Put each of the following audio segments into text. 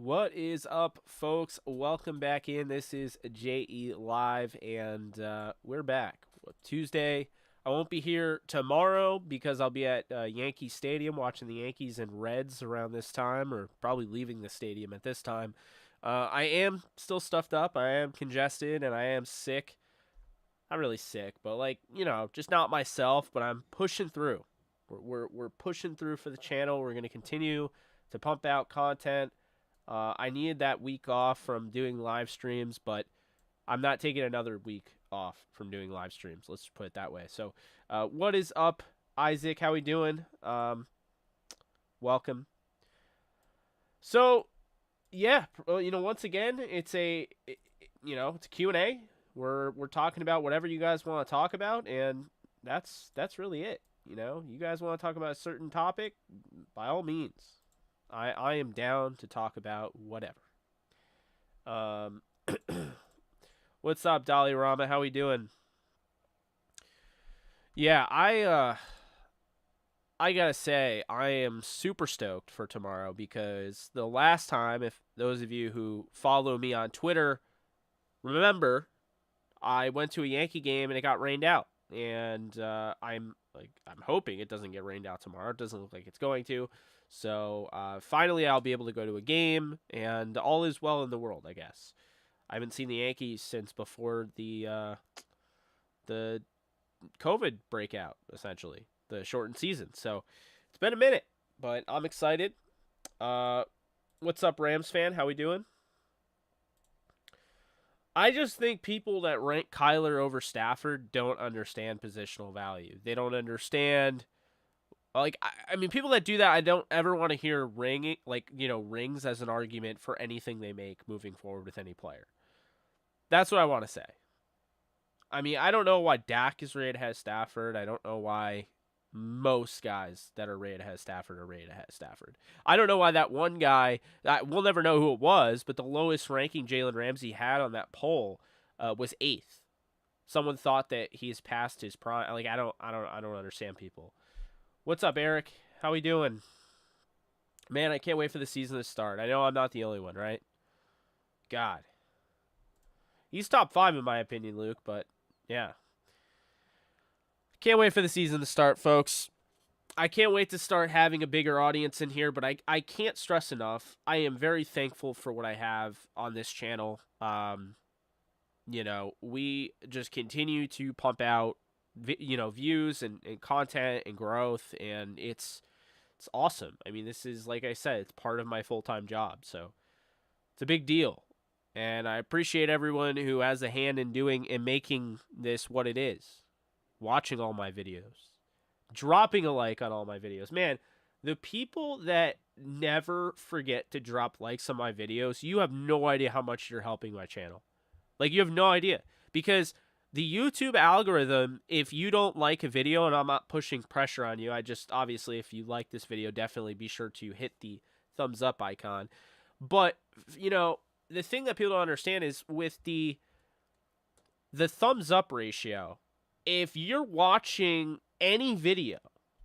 What is up, folks? Welcome back in. This is JE Live, and we're back. Tuesday. I won't be here tomorrow because I'll be at Yankee Stadium watching the Yankees and Reds around this time, or probably leaving the stadium at this time. I am still stuffed up. I am congested, and I am sick. Not really sick, but just not myself. But I'm pushing through. We're pushing through for the channel. We're going to continue to pump out content. I needed that week off from doing live streams, but I'm not taking another week off from doing live streams. Let's put it that way. So, what is up, Isaac? How we doing? Welcome. So, yeah, once again, it's a Q&A. We're talking about whatever you guys want to talk about, and that's really it. You guys want to talk about a certain topic, by all means. I am down to talk about whatever. What's up, Dolly Rama? How we doing? Yeah, I gotta say, I am super stoked for tomorrow because the last time, if those of you who follow me on Twitter remember, I went to a Yankee game and it got rained out. And I'm hoping it doesn't get rained out tomorrow. It doesn't look like it's going to. So finally, I'll be able to go to a game, and all is well in the world, I guess. I haven't seen the Yankees since before the COVID breakout, essentially, the shortened season. So it's been a minute, but I'm excited. What's up, Rams fan? How we doing? I just think people that rank Kyler over Stafford don't understand positional value. They don't understand. I mean, people that do that, I don't ever want to hear rings as an argument for anything they make moving forward with any player. That's what I want to say. I mean, I don't know why Dak is rated ahead of Stafford. I don't know why most guys that are rated ahead of Stafford are rated ahead of Stafford. I don't know why that one guy, we'll never know who it was, but the lowest ranking Jalen Ramsey had on that poll was 8th. Someone thought that he's past his prime. I don't understand people. What's up, Eric? How we doing? Man, I can't wait for the season to start. I know I'm not the only one, right? God. He's top 5 in my opinion, Luke, but yeah. Can't wait for the season to start, folks. I can't wait to start having a bigger audience in here, but I can't stress enough. I am very thankful for what I have on this channel. We just continue to pump out views and content and growth, and it's awesome. I mean, this is, like I said, it's part of my full-time job, so it's a big deal. And I appreciate everyone who has a hand in doing and making this what it is. Watching all my videos, dropping a like on all my videos. Man, the people that never forget to drop likes on my videos, you have no idea how much you're helping my channel. You have no idea. Because the YouTube algorithm, if you don't like a video, and I'm not pushing pressure on you, I just, obviously, if you like this video, definitely be sure to hit the thumbs up icon. But, the thing that people don't understand is with the thumbs up ratio, if you're watching any video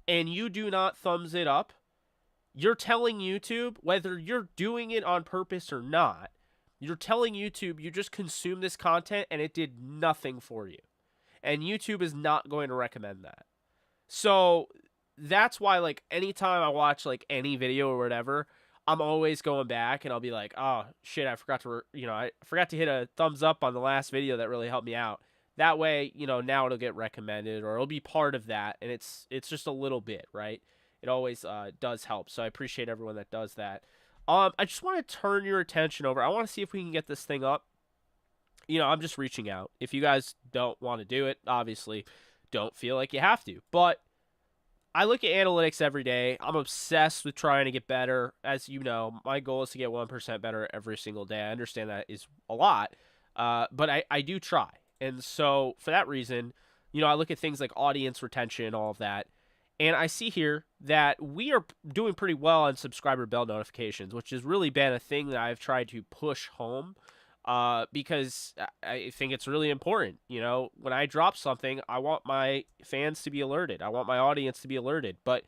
and you do not thumbs it up, you're telling YouTube, whether you're doing it on purpose or not, you're telling YouTube you just consumed this content and it did nothing for you. And YouTube is not going to recommend that. So that's why, anytime I watch, any video or whatever, I'm always going back and I'll be like, oh, shit, I forgot to hit a thumbs up on the last video that really helped me out. That way, now it'll get recommended or it'll be part of that. And it's just a little bit, right? It always does help. So I appreciate everyone that does that. I just want to turn your attention over. I want to see if we can get this thing up. I'm just reaching out. If you guys don't want to do it, obviously, don't feel like you have to. But I look at analytics every day. I'm obsessed with trying to get better. As you know, my goal is to get 1% better every single day. I understand that is a lot, but I do try. And so for that reason, I look at things like audience retention and all of that. And I see here that we are doing pretty well on subscriber bell notifications, which has really been a thing that I've tried to push home because I think it's really important. When I drop something, I want my fans to be alerted. I want my audience to be alerted. But,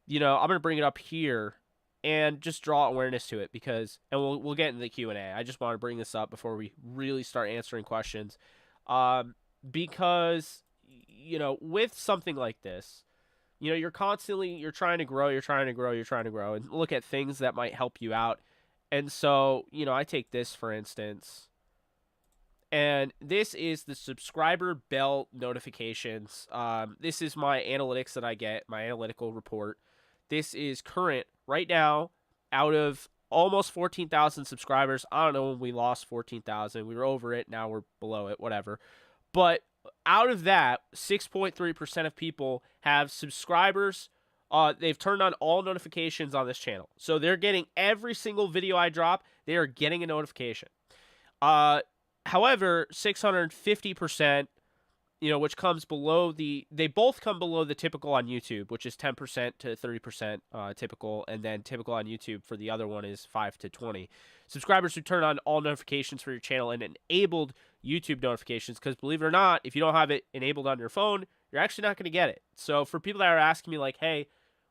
I'm going to bring it up here and just draw awareness to it because, and we'll get into the Q&A. I just want to bring this up before we really start answering questions, because with something like this, you're trying to grow, and look at things that might help you out. And so, I take this for instance, and this is the subscriber bell notifications. This is my analytics that I get, my analytical report. This is current right now out of almost 14,000 subscribers. I don't know when we lost 14,000. We were over it. Now we're below it, whatever. But out of that, 6.3% of people have subscribers. They've turned on all notifications on this channel. So they're getting every single video I drop. They are getting a notification. However, 650%, which comes below they both come below the typical on YouTube, which is 10% to 30% typical, and then typical on YouTube for the other one is 5 to 20. Subscribers who turn on all notifications for your channel and enabled YouTube notifications, because believe it or not, if you don't have it enabled on your phone, you're actually not going to get it. So for people that are asking me like, hey,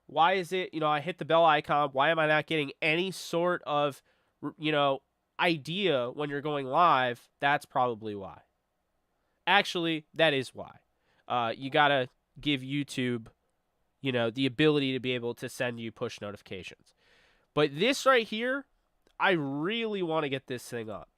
why is it, I hit the bell icon, why am I not getting any sort of, idea when you're going live? That's probably why. Actually, that is why. You gotta give YouTube, the ability to be able to send you push notifications. But this right here, I really want to get this thing up.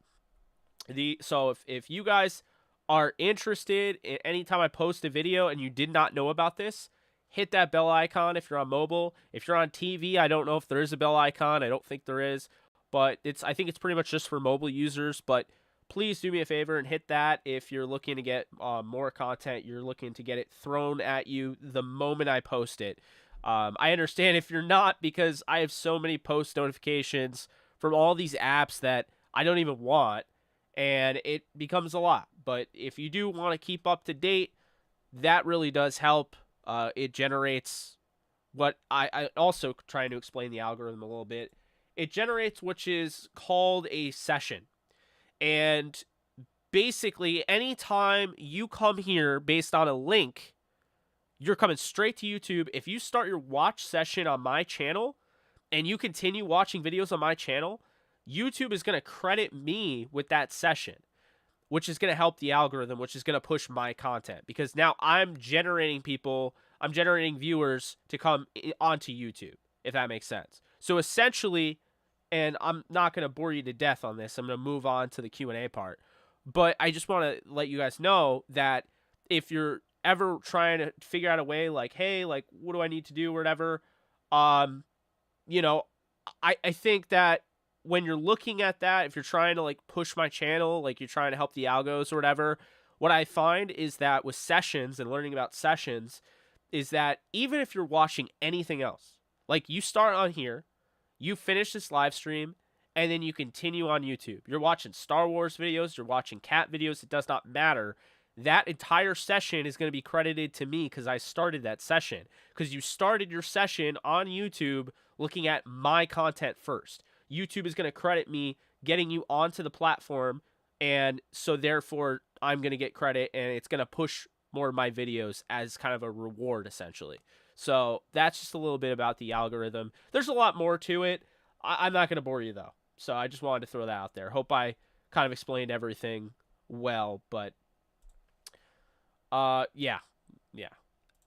So if you guys are interested in anytime I post a video and you did not know about this, hit that bell icon if you're on mobile. If you're on TV, I don't know if there is a bell icon. I don't think there is. But I think it's pretty much just for mobile users. But please do me a favor and hit that if you're looking to get more content. You're looking to get it thrown at you the moment I post it. I understand if you're not, because I have so many post notifications from all these apps that I don't even want, and it becomes a lot. But if you do want to keep up to date, that really does help. It generates what I also trying to explain the algorithm a little bit. It generates which is called a session. And basically, anytime you come here based on a link, you're coming straight to YouTube. If you start your watch session on my channel and you continue watching videos on my channel, YouTube is going to credit me with that session, which is going to help the algorithm, which is going to push my content. Because now I'm generating viewers to come onto YouTube, if that makes sense. So essentially, and I'm not going to bore you to death on this, I'm going to move on to the Q&A part. But I just want to let you guys know that if you're ever trying to figure out a way like, hey, like, what do I need to do or whatever, I think that when you're looking at that, if you're trying to like push my channel, like you're trying to help the algos or whatever, what I find is that with sessions and learning about sessions is that even if you're watching anything else, like you start on here, you finish this live stream, and then you continue on YouTube. You're watching Star Wars videos, you're watching cat videos, it does not matter. That entire session is going to be credited to me because I started that session. Because you started your session on YouTube looking at my content first. YouTube is going to credit me getting you onto the platform, and so therefore I'm going to get credit, and it's going to push more of my videos as kind of a reward, essentially. So that's just a little bit about the algorithm. There's a lot more to it. I'm not going to bore you, though. So I just wanted to throw that out there. Hope I kind of explained everything well, but yeah.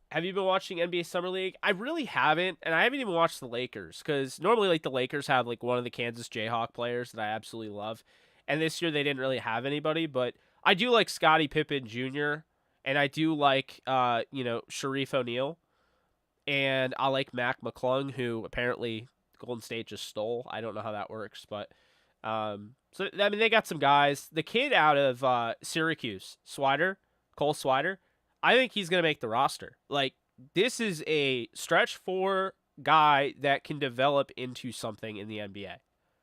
Have you been watching NBA Summer League? I really haven't, and I haven't even watched the Lakers, because normally like the Lakers have like one of the Kansas Jayhawk players that I absolutely love, and this year they didn't really have anybody, but I do like Scottie Pippen Jr., and I do like, Sharif O'Neal, and I like Mac McClung, who apparently Golden State just stole. I don't know how that works, but so I mean they got some guys. The kid out of Syracuse, Cole Swider, I think he's gonna make the roster. Like, this is a stretch four guy that can develop into something in the NBA.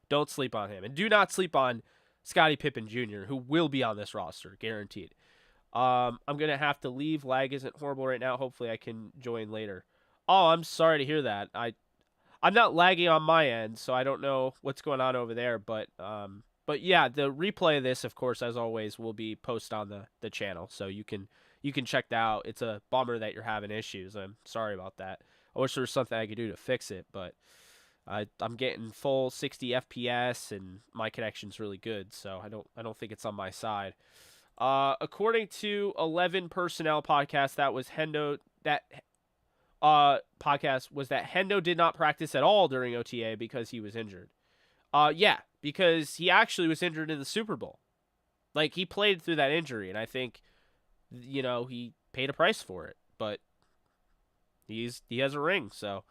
Don't sleep on him, and do not sleep on Scottie Pippen Jr., who will be on this roster, guaranteed. I'm gonna have to leave. Lag isn't horrible right now. Hopefully, I can join later. Oh, I'm sorry to hear that. I'm not lagging on my end, so I don't know what's going on over there. But yeah, the replay of this, of course, as always, will be posted on the channel, so you can check that out. It's a bummer that you're having issues. I'm sorry about that. I wish there was something I could do to fix it, but I'm getting full 60 FPS and my connection's really good, so I don't think it's on my side. According to 11 Personnel podcast, that podcast was that Hendo did not practice at all during OTA because he was injured. Yeah, because he actually was injured in the Super Bowl. Like, he played through that injury, and I think, he paid a price for it. But he has a ring, so.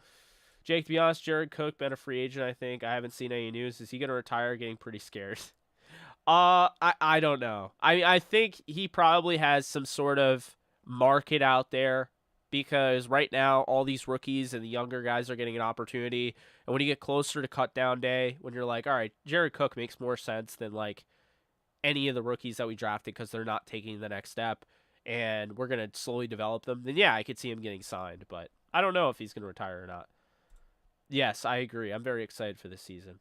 Jake, to be honest, Jared Cook been a free agent, I think. I haven't seen any news. Is he going to retire? Getting pretty scared. I don't know. I think he probably has some sort of market out there because right now all these rookies and the younger guys are getting an opportunity. And when you get closer to cut down day, when you're like, all right, Jared Cook makes more sense than like any of the rookies that we drafted because they're not taking the next step and we're going to slowly develop them, then yeah, I could see him getting signed. But I don't know if he's going to retire or not. Yes, I agree. I'm very excited for this season.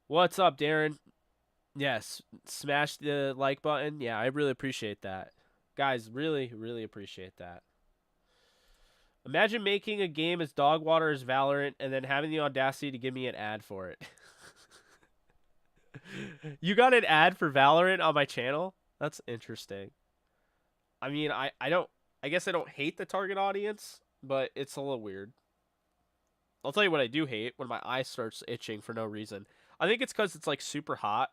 What's up, Darren? Yes, smash the like button. Yeah, I really appreciate that. Guys, really, really appreciate that. Imagine making a game as Dogwater as Valorant and then having the audacity to give me an ad for it. You got an ad for Valorant on my channel? That's interesting. I mean, I guess I don't hate the target audience, but it's a little weird. I'll tell you what I do hate when my eye starts itching for no reason. I think it's because it's like super hot.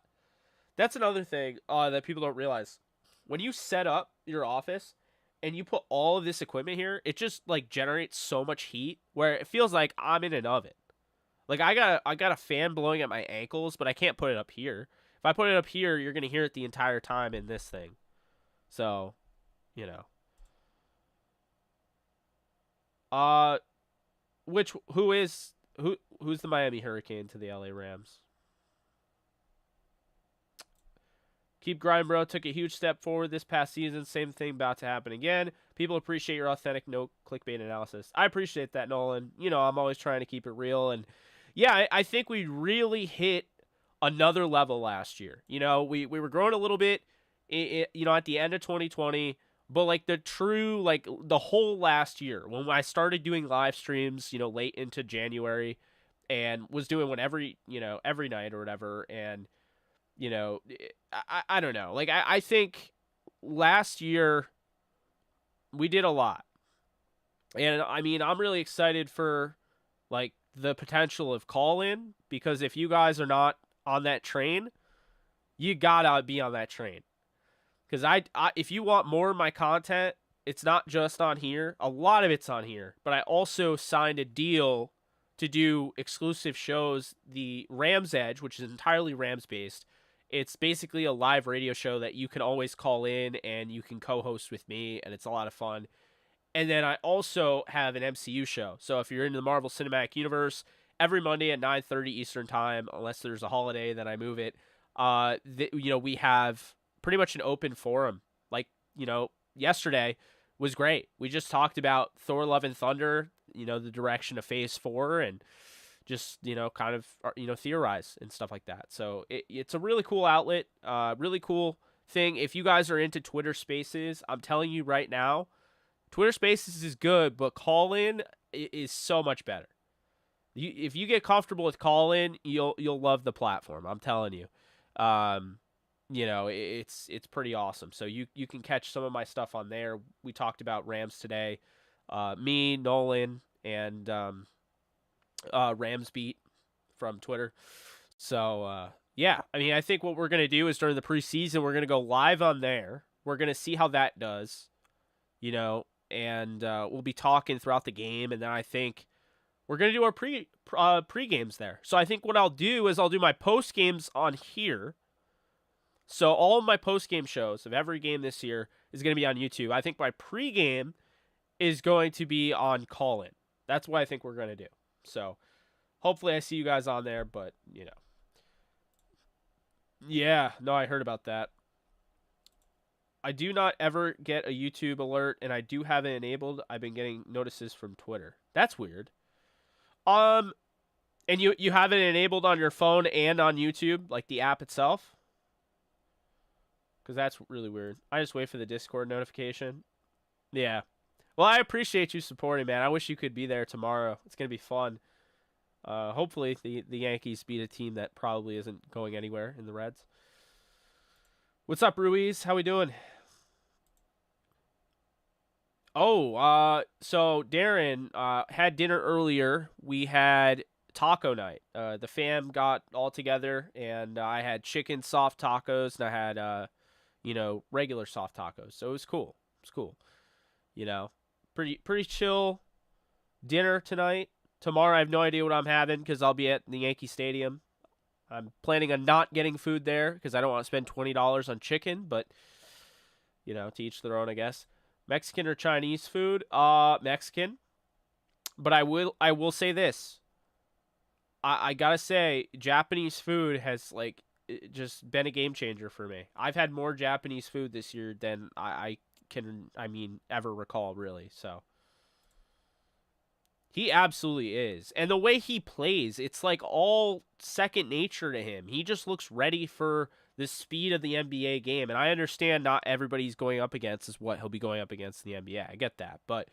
That's another thing that people don't realize. When you set up your office and you put all of this equipment here, it just like generates so much heat where it feels like I'm in an oven. Like I got a fan blowing at my ankles, but I can't put it up here. If I put it up here, you're gonna hear it the entire time in this thing. So, you know. Uh, who's the Miami Hurricane to the LA Rams? Keep grinding, bro. Took a huge step forward this past season. Same thing about to happen again. People appreciate your authentic, no clickbait analysis. I appreciate that, Nolan. I'm always trying to keep it real. And yeah, I think we really hit another level last year. We were growing a little bit, at the end of 2020. But like the whole last year, when I started doing live streams, late into January and was doing one every night or whatever. And I don't know. Like, I think last year we did a lot. And I mean, I'm really excited for like the potential of call-in because if you guys are not on that train, you gotta be on that train. Because if you want more of my content, it's not just on here. A lot of it's on here. But I also signed a deal to do exclusive shows. The Rams Edge, which is entirely Rams-based, it's basically a live radio show that you can always call in and you can co-host with me, and it's a lot of fun. And then I also have an MCU show. So if you're into the Marvel Cinematic Universe, every Monday at 9:30 Eastern Time, unless there's a holiday, then I move it. We have pretty much an open forum. Like, yesterday was great. We just talked about Thor Love and Thunder, the direction of Phase 4, and just, kind of, theorize and stuff like that. So it's a really cool outlet, really cool thing. If you guys are into Twitter Spaces, I'm telling you right now, Twitter Spaces is good, but call-in is so much better. If you get comfortable with call-in, you'll love the platform. I'm telling you. It's pretty awesome. So you can catch some of my stuff on there. We talked about Rams today. Me, Nolan, and Rams Beat from Twitter. So, yeah. I mean, I think what we're going to do is during the preseason, we're going to go live on there. We're going to see how that does, and we'll be talking throughout the game. And then I think we're going to do our pre-games there. So I think what I'll do is I'll do my post-games on here. So all of my post-game shows of every game this year is going to be on YouTube. I think my pre-game is going to be on call-in. That's what I think we're going to do. So hopefully I see you guys on there, but, Yeah, no, I heard about that. I do not ever get a YouTube alert, and I do have it enabled. I've been getting notices from Twitter. That's weird. And you have it enabled on your phone and on YouTube, like the app itself? Because that's really weird. I just wait for the Discord notification. Yeah. Well, I appreciate you supporting, man. I wish you could be there tomorrow. It's gonna be fun. Hopefully the Yankees beat a team that probably isn't going anywhere in the Reds. What's up, Ruiz? How we doing? Oh, so Darren had dinner earlier. We had taco night. The fam got all together, and I had chicken soft tacos, and I had regular soft tacos. So it was cool. It was cool. You know, pretty chill dinner tonight. Tomorrow, I have no idea what I'm having because I'll be at the Yankee Stadium. I'm planning on not getting food there because I don't want to spend $20 on chicken, but to each their own, I guess. Mexican or Chinese food? Mexican. But I will say this. I gotta say, Japanese food has just been a game changer for me. I've had more Japanese food this year than I can ever recall, really. So he absolutely is. And the way he plays, it's like all second nature to him. He just looks ready for the speed of the NBA game. And I understand not everybody's going up against is what he'll be going up against in the NBA. I get that. But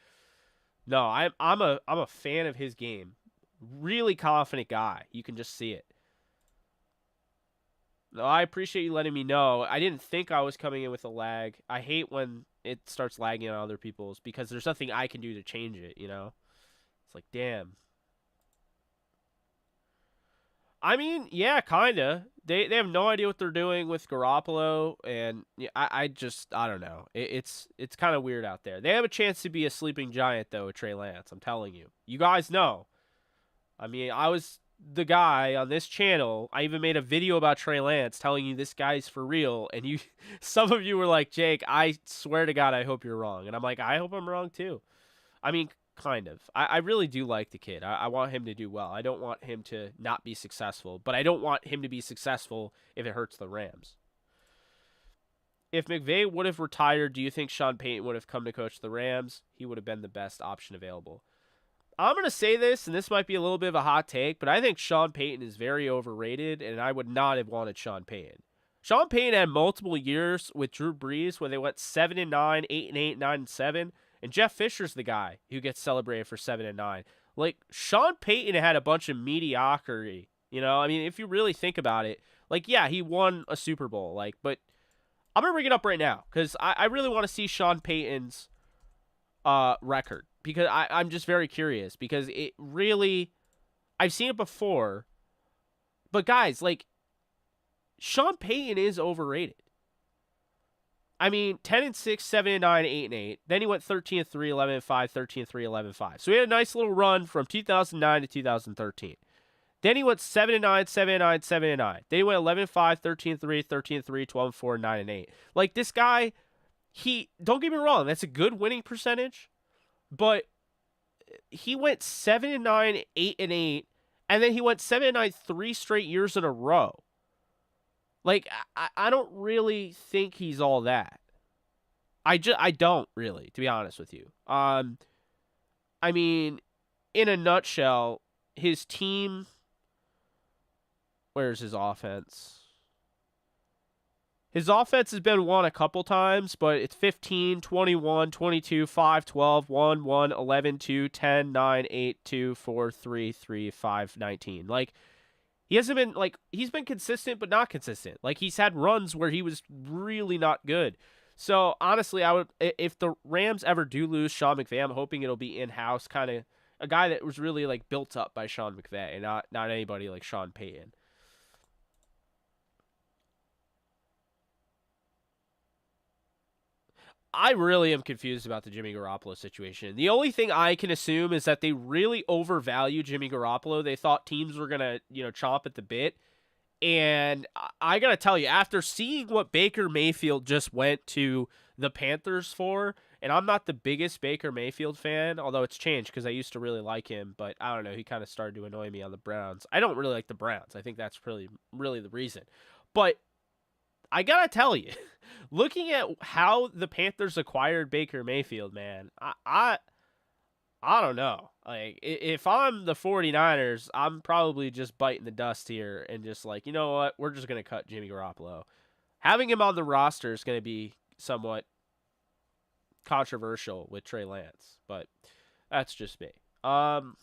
no, I'm a fan of his game. Really confident guy. You can just see it. No, I appreciate you letting me know. I didn't think I was coming in with a lag. I hate when it starts lagging on other people's because there's nothing I can do to change it. It's like, damn. Yeah, kinda. They have no idea what they're doing with Garoppolo, and yeah, I don't know. It's kind of weird out there. They have a chance to be a sleeping giant though with Trey Lance. I'm telling you. You guys know. I was the guy on this channel. I even made a video about Trey Lance telling you this guy's for real, and you, some of you were like, Jake, I swear to God, I hope you're wrong, and I'm like, I hope I'm wrong too. Kind of. I really do like the kid. I want him to do well. I don't want him to not be successful, but I don't want him to be successful if it hurts the Rams. If McVay would have retired, do you think Sean Payton would have come to coach the Rams? He would have been the best option available. I'm going to say this, and this might be a little bit of a hot take, but I think Sean Payton is very overrated, and I would not have wanted Sean Payton. Sean Payton had multiple years with Drew Brees where they went 7-9, 8-8, 9-7. And Jeff Fisher's the guy who gets celebrated for 7-9. Like, Sean Payton had a bunch of mediocrity. If you really think about it, yeah, he won a Super Bowl. But I'm going to bring it up right now because I really want to see Sean Payton's record because I'm just very curious because it really, I've seen it before. But guys, Sean Payton is overrated. 10-6, 7-9, 8-8. Then he went 13-3, 11-5, 13-3, 11-5. So he had a nice little run from 2009 to 2013. Then he went 7-9, 7-9, 7-9. Then he went 11-5, 13-3, 13-3, 12-4, 9-8. This guy, don't get me wrong, that's a good winning percentage, but he went 7-9, 8-8, and then he went 7-9 3 straight years in a row. I don't really think he's all that. I don't really, to be honest with you. In a nutshell, his team. Where's his offense? His offense has been won a couple times, but it's 15, 21, 22, 5, 12, 1, 1, 11, 2, 10, 9, 8, 2, 4, 3, 3, 5, 19. He hasn't been, he's been consistent, but not consistent. He's had runs where he was really not good. So, honestly, if the Rams ever do lose Sean McVay, I'm hoping it'll be in-house, kind of a guy that was really, built up by Sean McVay, and not anybody like Sean Payton. I really am confused about the Jimmy Garoppolo situation. The only thing I can assume is that they really overvalue Jimmy Garoppolo. They thought teams were going to, chomp at the bit. And I got to tell you, after seeing what Baker Mayfield just went to the Panthers for, and I'm not the biggest Baker Mayfield fan, although it's changed because I used to really like him, but I don't know, he kind of started to annoy me on the Browns. I don't really like the Browns. I think that's really the reason. But I got to tell you, looking at how the Panthers acquired Baker Mayfield, man, I don't know. If I'm the 49ers, I'm probably just biting the dust here and just you know what? We're just going to cut Jimmy Garoppolo. Having him on the roster is going to be somewhat controversial with Trey Lance, but that's just me. Um,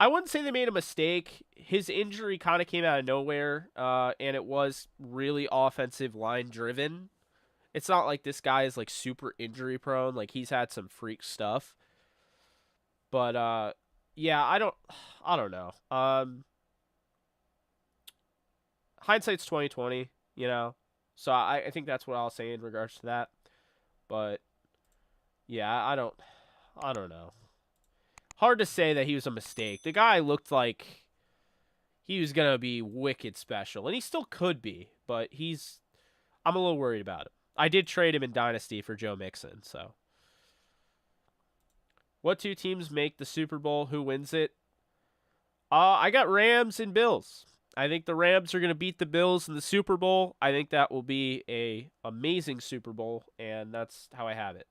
I wouldn't say they made a mistake. His injury kind of came out of nowhere, and it was really offensive line driven. It's not like this guy is like super injury prone. Like he's had some freak stuff, but yeah, I don't know. Hindsight's 2020, you know. So I think that's what I'll say in regards to that. But yeah, I don't know. Hard to say that he was a mistake. The guy looked like he was gonna be wicked special, and he still could be, but I'm a little worried about him. I did trade him in Dynasty for Joe Mixon, so. What two teams make the Super Bowl? Who wins it? I got Rams and Bills. I think the Rams are going to beat the Bills in the Super Bowl. I think that will be a amazing Super Bowl, and that's how I have it.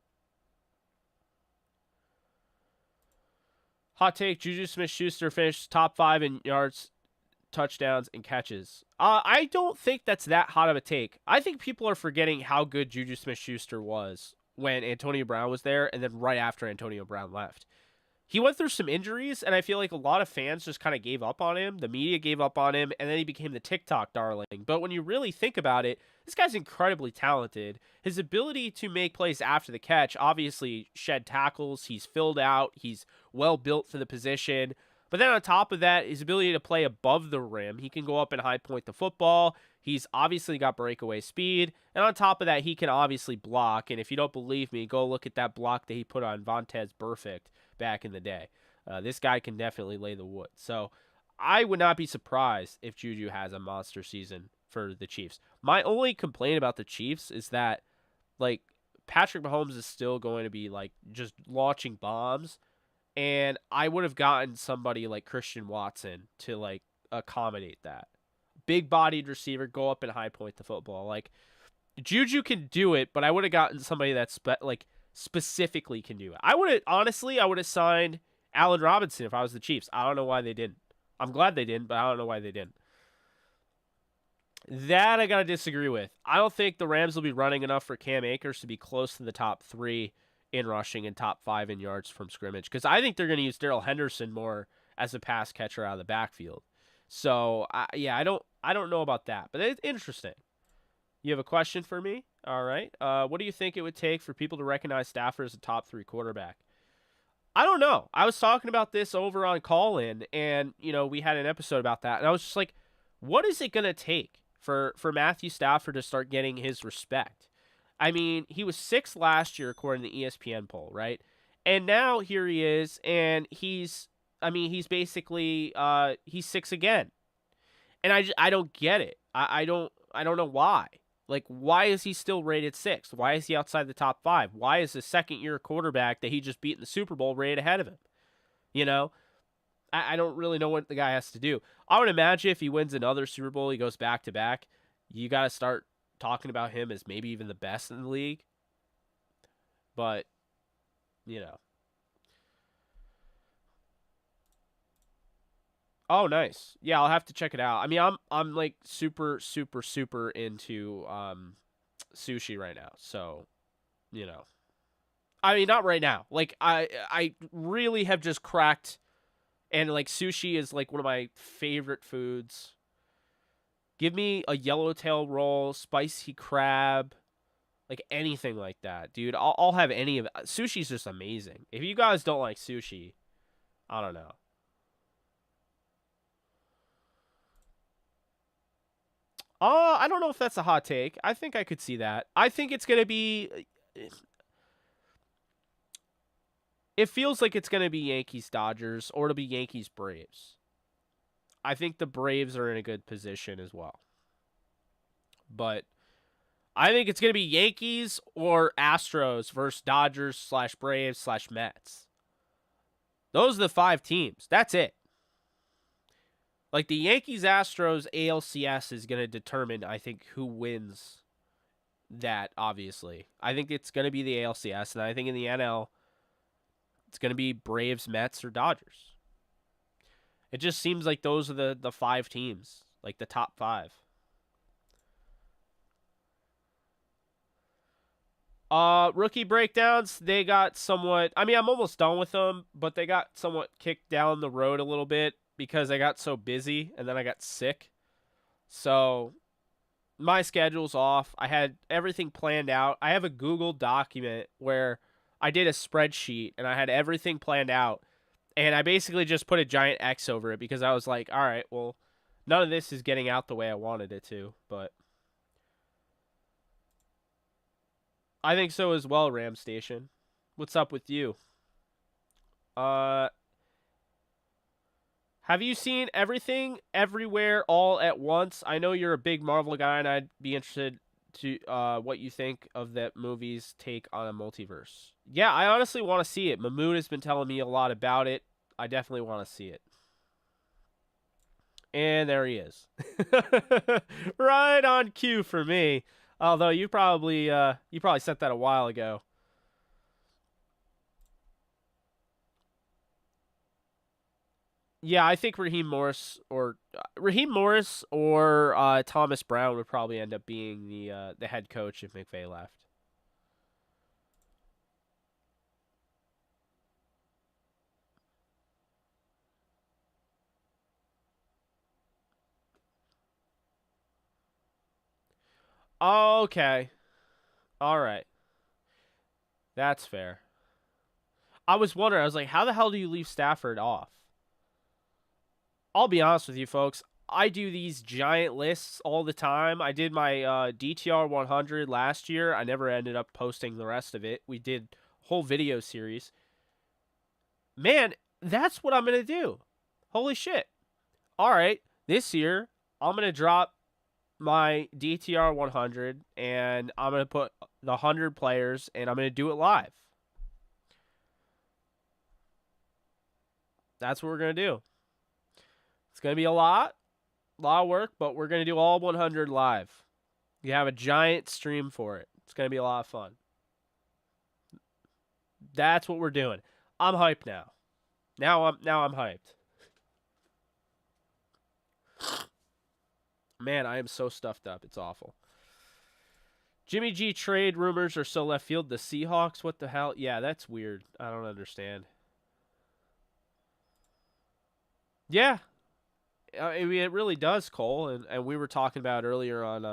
Hot take: Juju Smith-Schuster finished top 5 in yards, touchdowns, and catches. I don't think that's that hot of a take. I think people are forgetting how good Juju Smith-Schuster was when Antonio Brown was there, and then right after Antonio Brown left. He went through some injuries, and I feel like a lot of fans just kind of gave up on him. The media gave up on him, and then he became the TikTok darling. But when you really think about it, this guy's incredibly talented. His ability to make plays after the catch, obviously shed tackles. He's filled out. He's well built for the position. But then on top of that, his ability to play above the rim. He can go up and high point the football. He's obviously got breakaway speed. And on top of that, he can obviously block. And if you don't believe me, go look at that block that he put on Vontez Burfict back in the day. This guy can definitely lay the wood. So I would not be surprised if Juju has a monster season for the Chiefs. My only complaint about the Chiefs is that, like, Patrick Mahomes is still going to be, like, just launching bombs. And I would have gotten somebody like Christian Watson to, like, accommodate that. Big-bodied receiver, go up and high point the football. Like, Juju can do it, but I would have gotten somebody that's, specifically can do it. I would have signed Allen Robinson if I was the Chiefs. I don't know why they didn't. I'm glad they didn't, but I don't know why they didn't. That I got to disagree with. I don't think the Rams will be running enough for Cam Akers to be close to the top 3 in rushing and top 5 in yards from scrimmage, because I think they're going to use Darrell Henderson more as a pass catcher out of the backfield. So, I don't know about that, but it's interesting. You have a question for me? All right. What do you think it would take for people to recognize Stafford as a top 3 quarterback? I don't know. I was talking about this over on Call-In, and, we had an episode about that, and I was just like, what is it going to take for Matthew Stafford to start getting his respect? I mean, he was 6th last year according to the ESPN poll, right? And now here he is, and he's basically, he's 6 again. And I don't get it. I don't know why. Like, why is he still rated 6th? Why is he outside the top 5? Why is the second-year quarterback that he just beat in the Super Bowl rated ahead of him? I don't really know what the guy has to do. I would imagine if he wins another Super Bowl, he goes back-to-back, you got to start talking about him as maybe even the best in the league. But, Oh, nice. Yeah, I'll have to check it out. I mean, I'm like super, super, super into sushi right now. So, I mean, not right now. Like, I really have just cracked, and like sushi is like one of my favorite foods. Give me a yellowtail roll, spicy crab, like anything like that, dude. I'll have any of it. Sushi's just amazing. If you guys don't like sushi, I don't know. I don't know if that's a hot take. I think I could see that. I think it's going to be. It feels like it's going to be Yankees Dodgers, or it'll be Yankees Braves. I think the Braves are in a good position as well. But I think it's going to be Yankees or Astros versus Dodgers / Braves / Mets. Those are the 5 teams. That's it. Like, the Yankees-Astros ALCS is going to determine, I think, who wins that, obviously. I think it's going to be the ALCS, and I think in the NL, it's going to be Braves, Mets, or Dodgers. It just seems like those are the 5 teams, like the top 5. Rookie breakdowns, they got somewhat, I mean, I'm almost done with them, but they got somewhat kicked down the road a little bit because I got so busy and then I got sick. So my schedule's off. I had everything planned out. I have a Google document where I did a spreadsheet and I had everything planned out. And I basically just put a giant X over it because I was like, all right, well, none of this is getting out the way I wanted it to. But I think so as well, Ram Station. What's up with you? Uh, have you seen Everything Everywhere All at Once? I know you're a big Marvel guy, and I'd be interested to what you think of that movie's take on a multiverse. Yeah, I honestly want to see it. Mahmood has been telling me a lot about it. I definitely want to see it. And there he is. Right on cue for me. Although you probably sent that a while ago. Yeah, I think Raheem Morris or Thomas Brown would probably end up being the head coach if McVay left. Okay. All right. That's fair. I was wondering, I was like, how the hell do you leave Stafford off? I'll be honest with you folks. I do these giant lists all the time. I did my DTR 100 last year. I never ended up posting the rest of it. We did a whole video series. Man, that's what I'm going to do. Holy shit. All right. This year, I'm going to drop my DTR 100 and I'm going to put the 100 players and I'm going to do it live. That's what we're going to do. It's going to be a lot of work, but we're going to do all 100 live. You have a giant stream for it. It's going to be a lot of fun. That's what we're doing. I'm hyped now. Now I'm hyped. Man, I am so stuffed up. It's awful. Jimmy G trade rumors are so left field. The Seahawks, what the hell? Yeah, that's weird. I don't understand. Yeah, I mean, it really does, Cole. And we were talking about earlier on,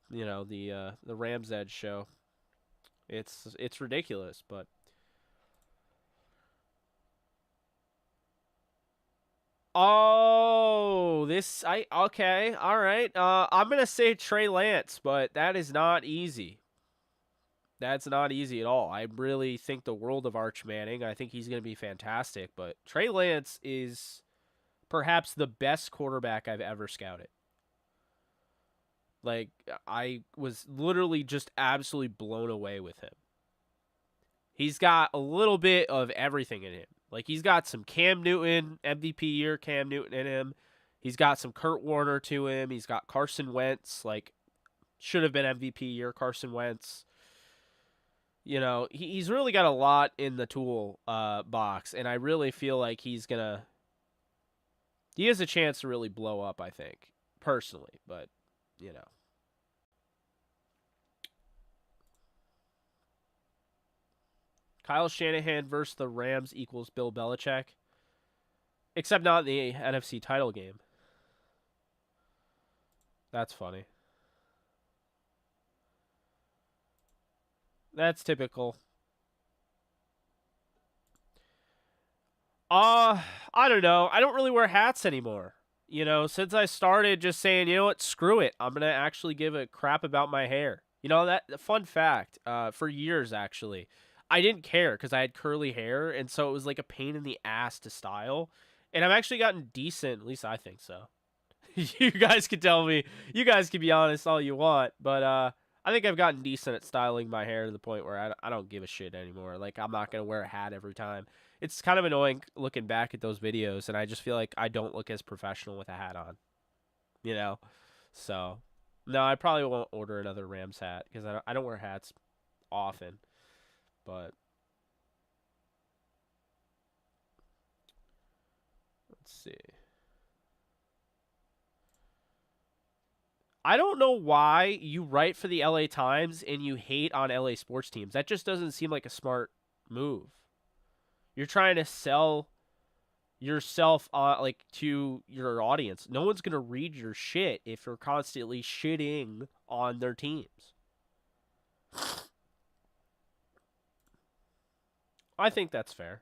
the Rams Edge show. It's ridiculous, but oh, this I okay, all right. I'm gonna say Trey Lance, but that is not easy. That's not easy at all. I really think the world of Arch Manning. I think he's gonna be fantastic, but Trey Lance is perhaps the best quarterback I've ever scouted. Like I was literally just absolutely blown away with him. He's got a little bit of everything in him. Like he's got some Cam Newton MVP year Cam Newton in him. He's got some Kurt Warner to him. He's got Carson Wentz, like should have been MVP year Carson Wentz. He's really got a lot in the tool box, and I really feel like he has a chance to really blow up, I think, personally, but you know. Kyle Shanahan versus the Rams equals Bill Belichick, except not in the NFC title game. That's funny. That's typical. Uh, I don't know. I don't really wear hats anymore. Since I started just saying, you know what, screw it. I'm going to actually give a crap about my hair. That fun fact, for years actually, I didn't care because I had curly hair. And so it was like a pain in the ass to style. And I've actually gotten decent, at least I think so. You guys can tell me, you guys can be honest all you want. But I think I've gotten decent at styling my hair to the point where I don't give a shit anymore. Like, I'm not going to wear a hat every time. It's kind of annoying looking back at those videos, and I just feel like I don't look as professional with a hat on, you know? So, no, I probably won't order another Rams hat because I don't wear hats often. But let's see. I don't know why you write for the LA Times and you hate on LA sports teams. That just doesn't seem like a smart move. You're trying to sell yourself like to your audience. No one's going to read your shit if you're constantly shitting on their teams. I think that's fair.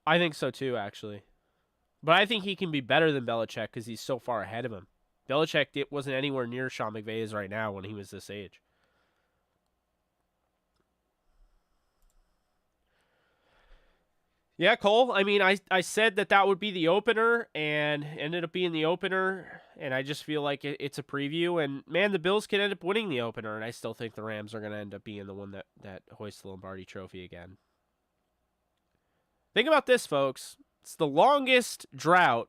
I think so too, actually. But I think he can be better than Belichick because he's so far ahead of him. Belichick wasn't anywhere near Sean McVay is right now when he was this age. Yeah, Cole. I mean, I said that would be the opener and ended up being the opener. And I just feel like it's a preview. And, man, the Bills could end up winning the opener. And I still think the Rams are going to end up being the one that hoists the Lombardi trophy again. Think about this, folks. It's the longest drought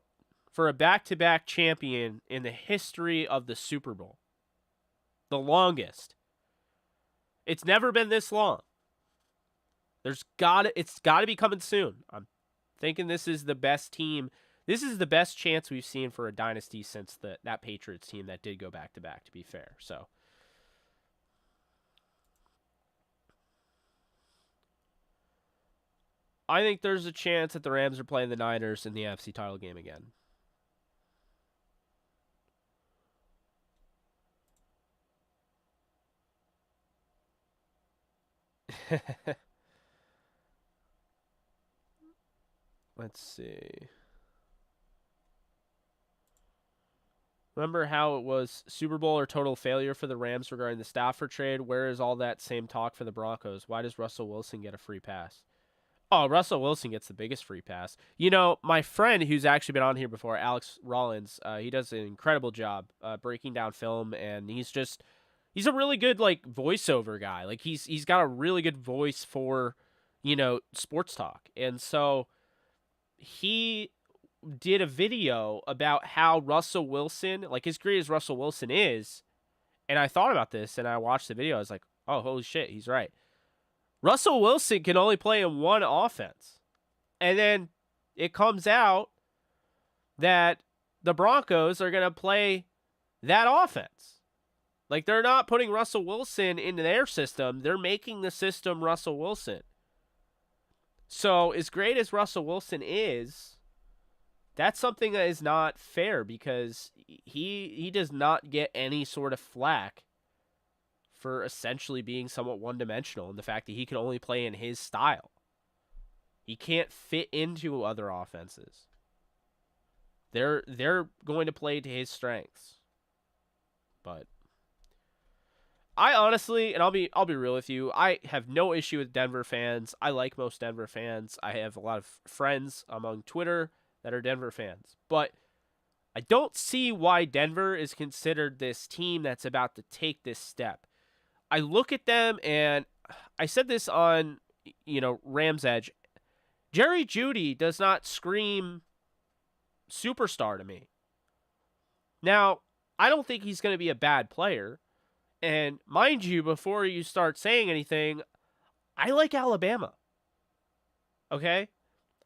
for a back-to-back champion in the history of the Super Bowl. The longest. It's never been this long. It's got to be coming soon. I'm thinking this is the best team. This is the best chance we've seen for a dynasty since that Patriots team that did go back to back, to be fair. So I think there's a chance that the Rams are playing the Niners in the NFC title game again. Let's see. Remember how it was Super Bowl or total failure for the Rams regarding the Stafford trade? Where is all that same talk for the Broncos? Why does Russell Wilson get a free pass? Oh, Russell Wilson gets the biggest free pass. You know, my friend who's actually been on here before, Alex Rollins, he does an incredible job breaking down film, and he's a really good like voiceover guy. Like he's got a really good voice for, sports talk. And so he did a video about how Russell Wilson, like as great as Russell Wilson is, and I thought about this and I watched the video. I was like, oh, holy shit, he's right. Russell Wilson can only play in one offense. And then it comes out that the Broncos are going to play that offense. Like, they're not putting Russell Wilson into their system. They're making the system Russell Wilson. So, as great as Russell Wilson is, that's something that is not fair because he does not get any sort of flack for essentially being somewhat one-dimensional in the fact that he can only play in his style. He can't fit into other offenses. They're going to play to his strengths. But I honestly, and I'll be real with you, I have no issue with Denver fans. I like most Denver fans. I have a lot of friends among Twitter that are Denver fans. But I don't see why Denver is considered this team that's about to take this step. I look at them, and I said this on, Rams Edge. Jerry Jeudy does not scream superstar to me. Now, I don't think he's going to be a bad player. And mind you, before you start saying anything, I like Alabama. Okay?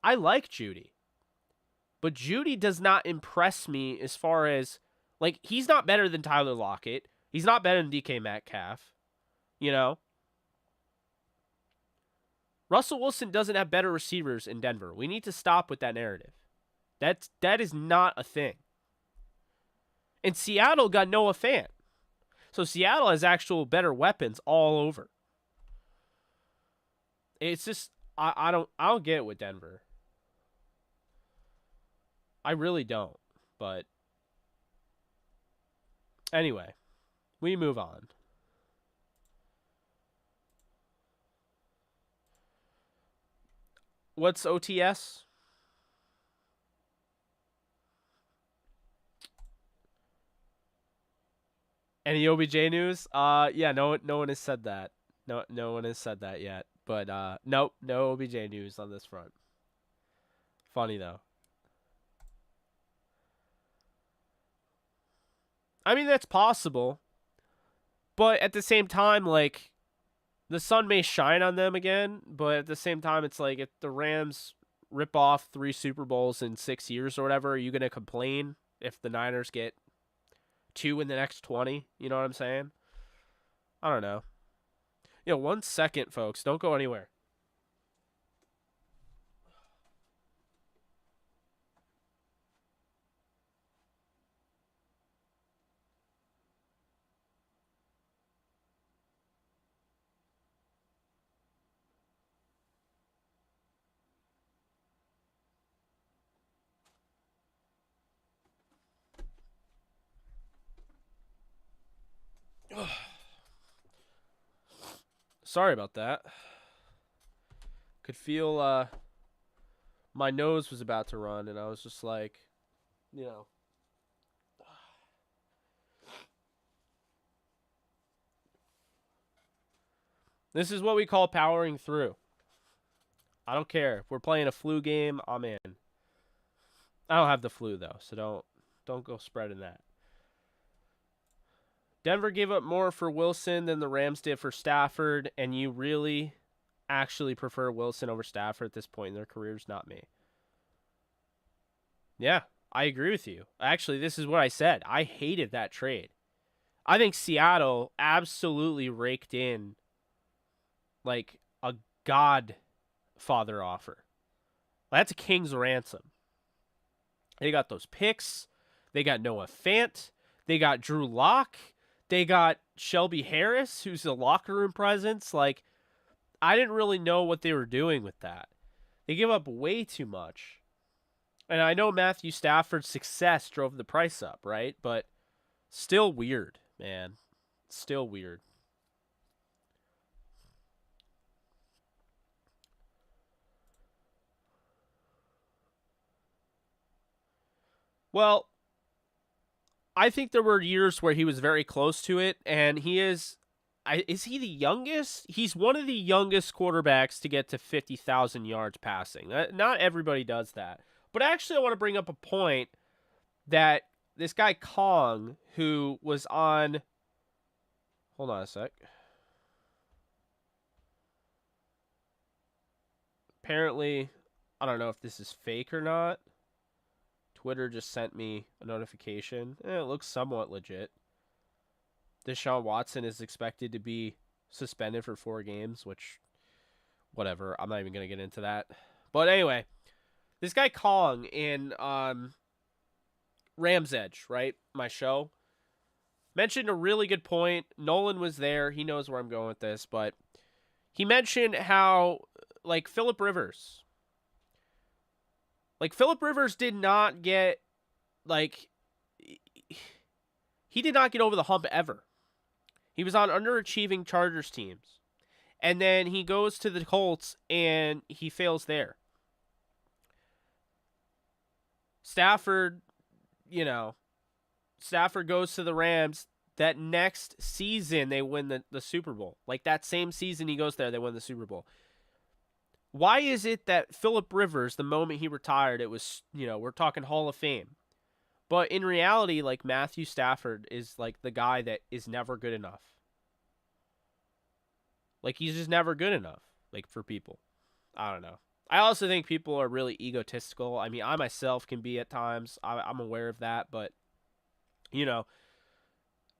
I like Jeudy. But Jeudy does not impress me as far as, like, he's not better than Tyler Lockett. He's not better than DK Metcalf. Russell Wilson doesn't have better receivers in Denver. We need to stop with that narrative. That is not a thing. And Seattle got Noah Fant. So Seattle has actual better weapons all over. It's just I don't get it with Denver. I really don't. But anyway, we move on. What's OTS? Any OBJ news? Yeah, no one has said that. No one has said that yet. But nope, no OBJ news on this front. Funny though. I mean, that's possible. But at the same time, like, the sun may shine on them again, but at the same time, it's like if the Rams rip off 3 Super Bowls in 6 years or whatever, are you gonna complain if the Niners get 2 in the next 20? You know what I'm saying? I don't know. 1 second, folks. Don't go anywhere. Sorry about that. Could feel my nose was about to run, and I was just like, you know. This is what we call powering through. I don't care. If we're playing a flu game, I'm in. I don't have the flu though, so don't go spreading that. Denver gave up more for Wilson than the Rams did for Stafford, and you really actually prefer Wilson over Stafford at this point in their careers? Not me. Yeah, I agree with you. Actually, this is what I said. I hated that trade. I think Seattle absolutely raked in like a godfather offer. That's a king's ransom. They got those picks. They got Noah Fant. They got Drew Lock. They got Shelby Harris, who's a locker room presence. Like, I didn't really know what they were doing with that. They give up way too much. And I know Matthew Stafford's success drove the price up, right? But still weird, man. Still weird. Well, I think there were years where he was very close to it, and he is he the youngest? He's one of the youngest quarterbacks to get to 50,000 yards passing. Not everybody does that. But actually, I want to bring up a point that this guy Kong, who was on... Hold on a sec. Apparently, I don't know if this is fake or not. Twitter just sent me a notification. It looks somewhat legit. Deshaun Watson is expected to be suspended for 4 games, which, whatever. I'm not even going to get into that. But anyway, this guy Kong in Rams Edge, right? My show, mentioned a really good point. Nolan was there. He knows where I'm going with this. But he mentioned how, like, Phillip Rivers did not get, like, he did not get over the hump ever. He was on underachieving Chargers teams. And then he goes to the Colts and he fails there. Stafford goes to the Rams. That next season, they win the Super Bowl. Like, that same season he goes there, they win the Super Bowl. Why is it that Phillip Rivers, the moment he retired, it was, we're talking Hall of Fame. But in reality, like, Matthew Stafford is, like, the guy that is never good enough. Like, he's just never good enough, like, for people. I don't know. I also think people are really egotistical. I mean, I myself can be at times. I'm aware of that. But,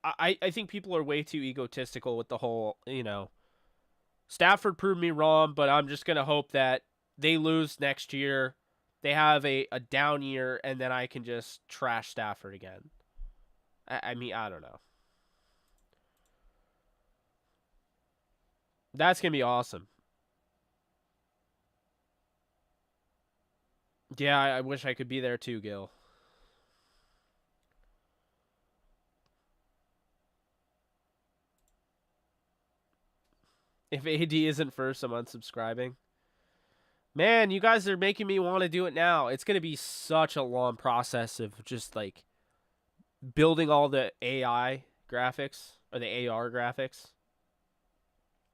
I think people are way too egotistical with the whole, Stafford proved me wrong, but I'm just going to hope that they lose next year. They have a down year, and then I can just trash Stafford again. I mean, I don't know. That's going to be awesome. Yeah, I wish I could be there too, Gil. If AD isn't first, I'm unsubscribing. Man, you guys are making me want to do it now. It's going to be such a long process of just, like, building all the AI graphics, or the AR graphics.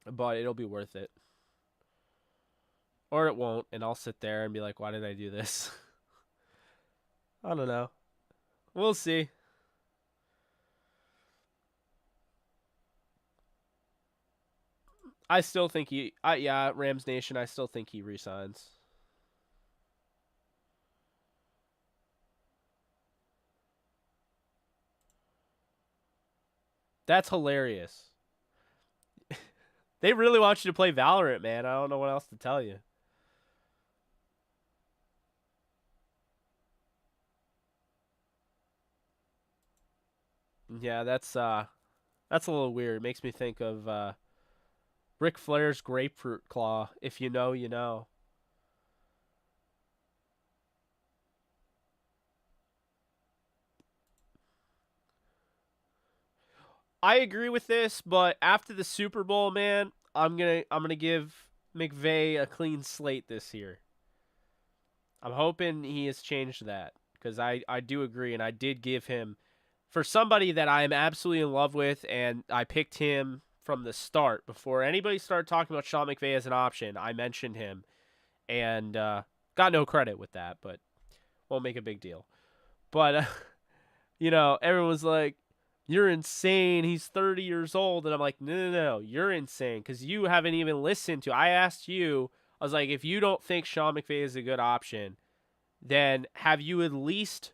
But it'll be worth it. Or it won't, and I'll sit there and be like, why did I do this? I don't know. We'll see. I still think yeah, Rams Nation, I still think he resigns. That's hilarious. They really want you to play Valorant, man. I don't know what else to tell you. Yeah, that's a little weird. It makes me think of Ric Flair's grapefruit claw. If you know, you know. I agree with this, but after the Super Bowl, man, I'm gonna give McVay a clean slate this year. I'm hoping he has changed that because I do agree, and I did give him for somebody that I am absolutely in love with, and I picked him from the start before anybody started talking about Sean McVay as an option. I mentioned him and got no credit with that, but won't make a big deal. But everyone was like, "You're insane. He's 30 years old," and I'm like, "No, no, no, you're insane because you haven't even listened to." I asked you. I was like, "If you don't think Sean McVay is a good option, then have you at least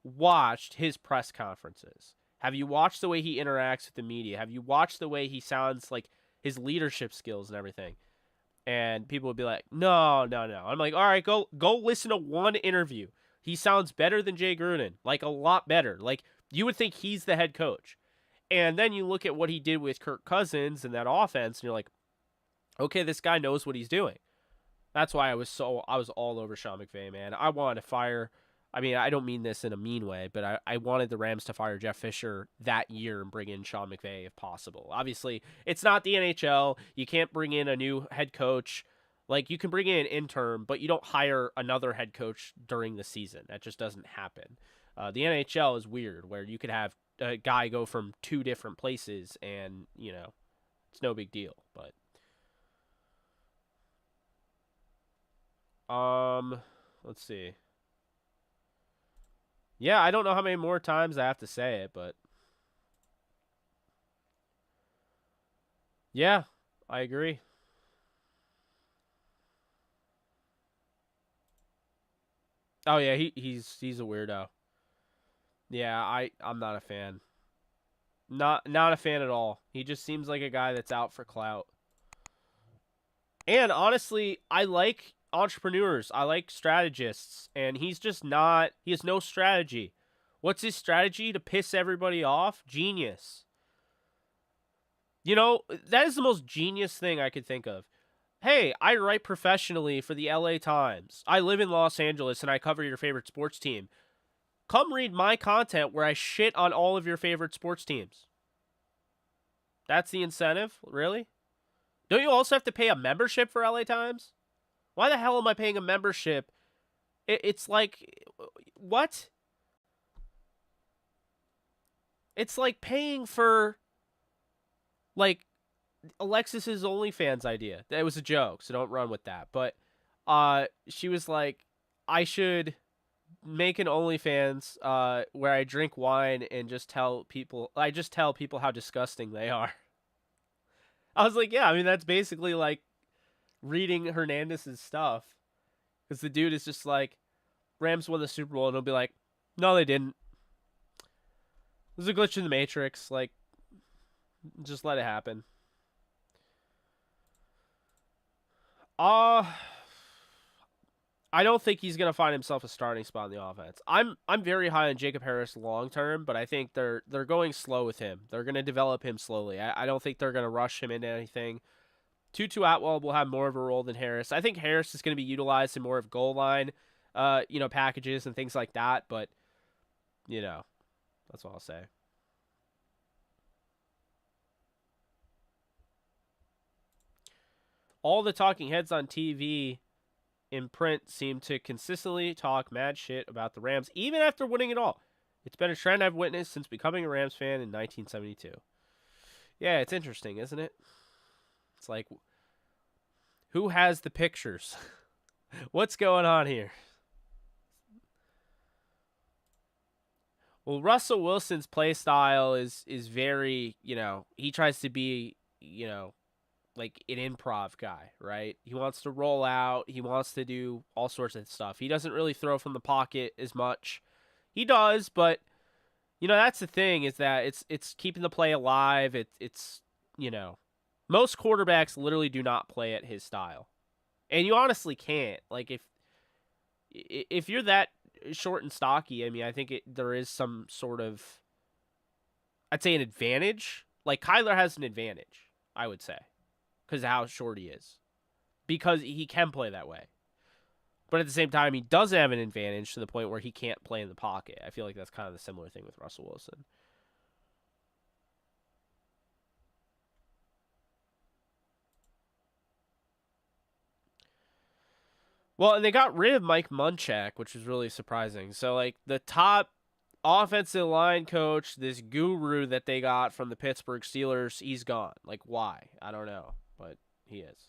watched his press conferences? Have you watched the way he interacts with the media? Have you watched the way he sounds, like his leadership skills and everything?" And people would be like, "No, no, no." I'm like, "All right, go listen to one interview. He sounds better than Jay Gruden, like a lot better. Like you would think he's the head coach." And then you look at what he did with Kirk Cousins and that offense, and you're like, "Okay, this guy knows what he's doing." That's why I was all over Sean McVay, man. I wanted to fire. I mean, I don't mean this in a mean way, but I wanted the Rams to fire Jeff Fisher that year and bring in Sean McVay if possible. Obviously, it's not the NHL. You can't bring in a new head coach. Like, you can bring in an intern, but you don't hire another head coach during the season. That just doesn't happen. The NHL is weird, where you could have a guy go from two different places and, it's no big deal. But let's see. Yeah, I don't know how many more times I have to say it, but yeah, I agree. Oh yeah, he's a weirdo. Yeah, I'm not a fan. Not a fan at all. He just seems like a guy that's out for clout. And honestly, I like entrepreneurs. I like strategists, and he's just not. He has no strategy. What's his strategy? To piss everybody off? Genius. That is the most genius thing I could think of. Hey, I write professionally for the LA Times. I live in Los Angeles and I cover your favorite sports team. Come read my content where I shit on all of your favorite sports teams. That's the incentive? Really? Don't you also have to pay a membership for LA Times? Why the hell am I paying a membership? It's like, what? It's like paying for, like, Alexis's OnlyFans idea. That was a joke, so don't run with that. But she was like, I should make an OnlyFans where I drink wine and just tell people how disgusting they are. I was like, yeah, I mean that's basically like reading Hernandez's stuff because the dude is just like, Rams won the Super Bowl, and he'll be like, no, they didn't. There's a glitch in the Matrix. Like, just let it happen. Uh I don't think he's gonna find himself a starting spot in the offense. I'm very high on Jacob Harris long term, but I think they're going slow with him. They're gonna develop him slowly. I don't think they're gonna rush him into anything. Tutu Atwell will have more of a role than Harris. I think Harris is gonna be utilized in more of goal line, packages and things like that. But you know, that's all I'll say. All the talking heads on TV in print seem to consistently talk mad shit about the Rams, even after winning it all. It's been a trend I've witnessed since becoming a Rams fan in 1972. Yeah, it's interesting, isn't it? It's like, who has the pictures? What's going on here? Well, Russell Wilson's play style is very, he tries to be, like an improv guy, right? He wants to roll out, he wants to do all sorts of stuff. He doesn't really throw from the pocket as much. He does, but that's the thing, is that it's keeping the play alive. It's most quarterbacks literally do not play at his style. And you honestly can't. Like if you're that short and stocky, I mean, I think there is some sort of, I'd say, an advantage. Like Kyler has an advantage, I would say, because of how short he is, because he can play that way. But at the same time, he doesn't have an advantage to the point where he can't play in the pocket. I feel like that's kind of the similar thing with Russell Wilson. Well, and they got rid of Mike Munchak, which was really surprising. So, like, the top offensive line coach, this guru that they got from the Pittsburgh Steelers, he's gone. Like, why? I don't know, but he is.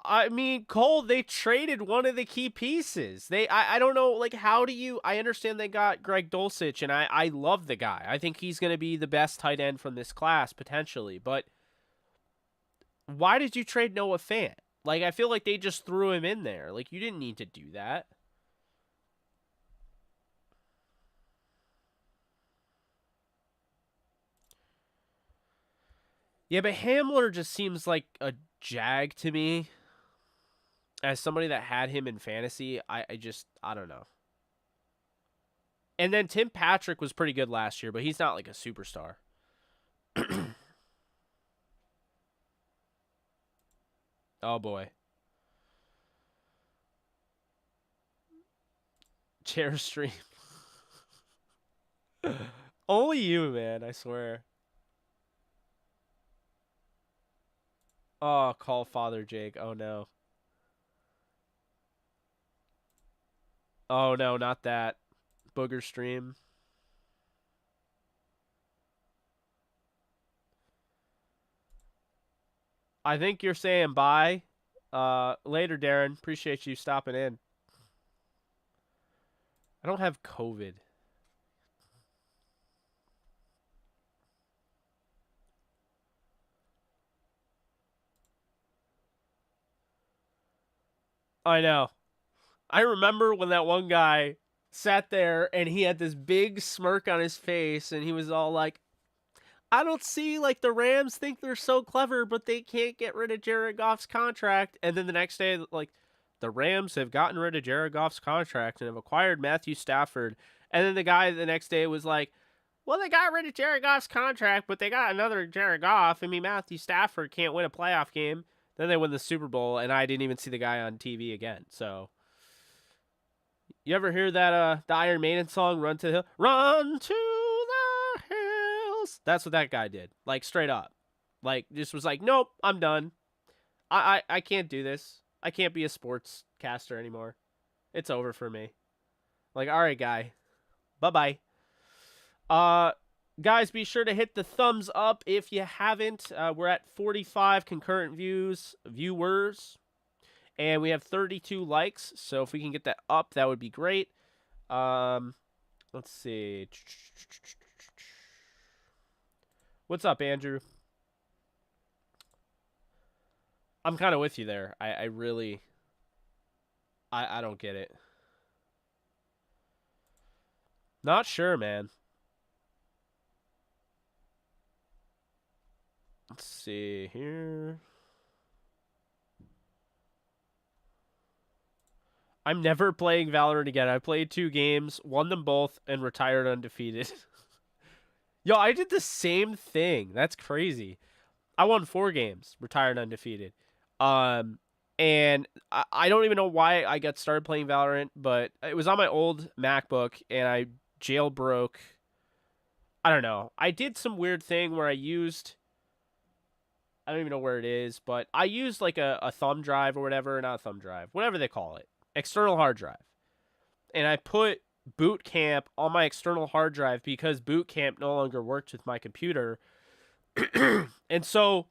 I mean, Cole, they traded one of the key pieces. I don't know, like, how do you, I understand they got Greg Dulcich, and I love the guy. I think he's going to be the best tight end from this class, potentially, but why did you trade Noah Fant? Like, I feel like they just threw him in there. Like, you didn't need to do that. Yeah, but Hamler just seems like a jag to me. As somebody that had him in fantasy, I don't know. And then Tim Patrick was pretty good last year, but he's not like a superstar. Oh boy. Chair stream. Only you, man, I swear. Oh, call Father Jake. Oh no. Oh no, not that. Booger stream. I think you're saying bye. Later, Darren. Appreciate you stopping in. I don't have COVID. I know. I remember when that one guy sat there and he had this big smirk on his face and he was all like, I don't see, like, the Rams think they're so clever, but they can't get rid of Jared Goff's contract. And then the next day, like, the Rams have gotten rid of Jared Goff's contract and have acquired Matthew Stafford. And then the guy the next day was like, well, they got rid of Jared Goff's contract, but they got another Jared Goff. I mean, Matthew Stafford can't win a playoff game. Then they win the Super Bowl, and I didn't even see the guy on TV again. So, you ever hear that the Iron Maiden song, Run to the Hill? Run to the hills. That's what that guy did. Like, straight up. Like, just was like, nope, I'm done. I can't do this. I can't be a sports caster anymore. It's over for me. Like, all right, guy. Bye-bye. Guys, be sure to hit the thumbs up if you haven't. We're at 45 concurrent viewers. And we have 32 likes, so if we can get that up, that would be great. Let's see. What's up, Andrew? I'm kind of with you there. I really... I don't get it. Not sure, man. Let's see here. I'm never playing Valorant again. I played 2 games, won them both, and retired undefeated. Yo, I did the same thing. That's crazy. I won 4 games, retired undefeated. And I don't even know why I got started playing Valorant, but it was on my old MacBook, and I jailbroke. I don't know. I did some weird thing where I don't even know where it is, but I used like a thumb drive or whatever, not a thumb drive, whatever they call it. External hard drive. And I put Boot Camp on my external hard drive because Boot Camp no longer worked with my computer. And so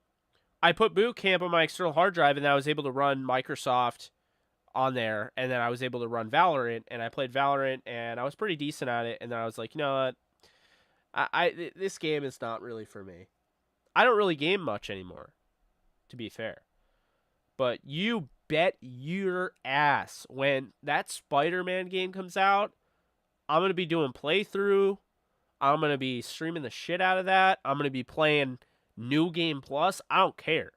I put Boot Camp on my external hard drive, and I was able to run Microsoft on there, and then I was able to run Valorant, and I played Valorant, and I was pretty decent at it, and then I was like, you know what? This game is not really for me. I don't really game much anymore, to be fair. But you bet your ass when that Spider-Man game comes out, I'm going to be doing playthrough. I'm going to be streaming the shit out of that. I'm going to be playing New Game Plus. I don't care.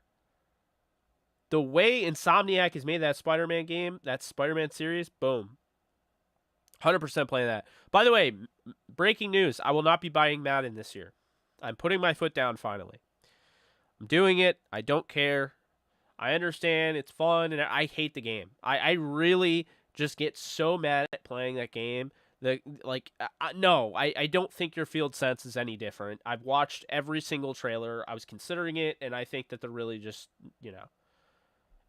The way Insomniac has made that Spider-Man game, that Spider-Man series, boom. 100% playing that. By the way, breaking news, I will not be buying Madden this year. I'm putting my foot down finally. I'm doing it. I don't care. I understand it's fun, and I hate the game. I really just get so mad at playing that game. No, I don't think your field sense is any different. I've watched every single trailer. I was considering it, and I think that they're really just,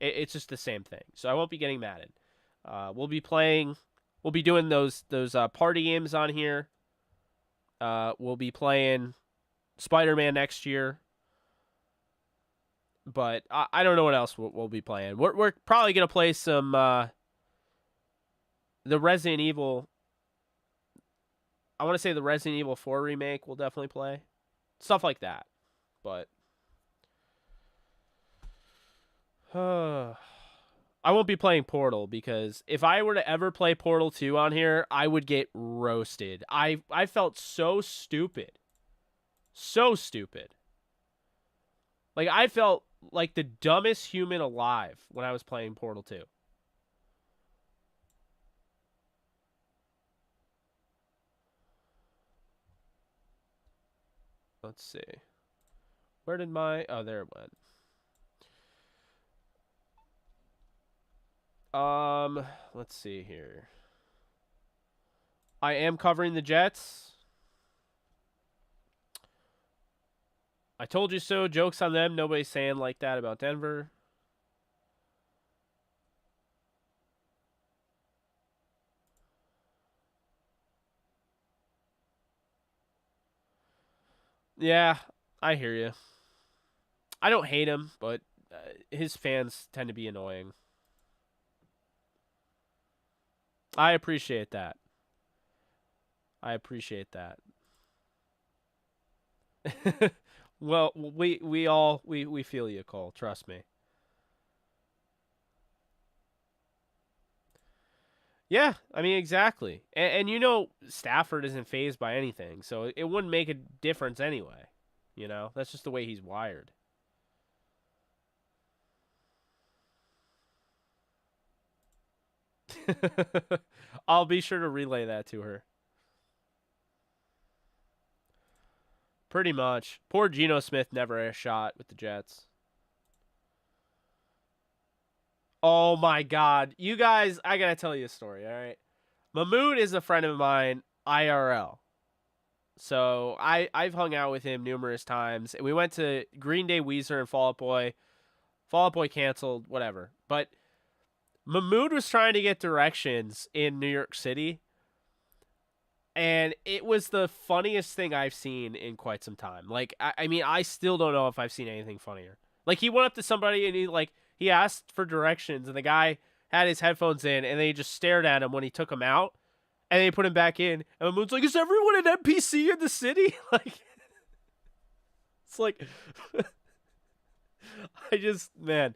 it's just the same thing. So I won't be getting Madden. We'll be doing those party games on here. We'll be playing Spider-Man next year. But I don't know what else we'll be playing. We're probably going to play some the Resident Evil. I want to say the Resident Evil 4 remake we'll definitely play. Stuff like that. But I won't be playing Portal because if I were to ever play Portal 2 on here, I would get roasted. I felt so stupid. So stupid. Like, I felt like the dumbest human alive when I was playing Portal 2. Let's see. Where did my... Oh, there it went. Let's see here. I am covering the Jets. I told you so. Joke's on them. Nobody's saying like that about Denver. Yeah, I hear you. I don't hate him, but his fans tend to be annoying. I appreciate that. I appreciate that. Well, we feel you, Cole. Trust me. Yeah, I mean exactly. And Stafford isn't phased by anything, so it wouldn't make a difference anyway. That's just the way he's wired. I'll be sure to relay that to her. Pretty much. Poor Geno Smith never had a shot with the Jets. Oh my God. You guys, I gotta tell you a story, all right? Mahmood is a friend of mine, IRL. So I've hung out with him numerous times. We went to Green Day, Weezer, and Fall Out Boy. Fall Out Boy canceled, whatever. But Mahmood was trying to get directions in New York City. And it was the funniest thing I've seen in quite some time. Like, I mean, I still don't know if I've seen anything funnier. Like, he went up to somebody and he asked for directions, and the guy had his headphones in, and they just stared at him when he took them out, and they put him back in. And Mahmoud's like, "Is everyone an NPC in the city?" Like, it's like, man,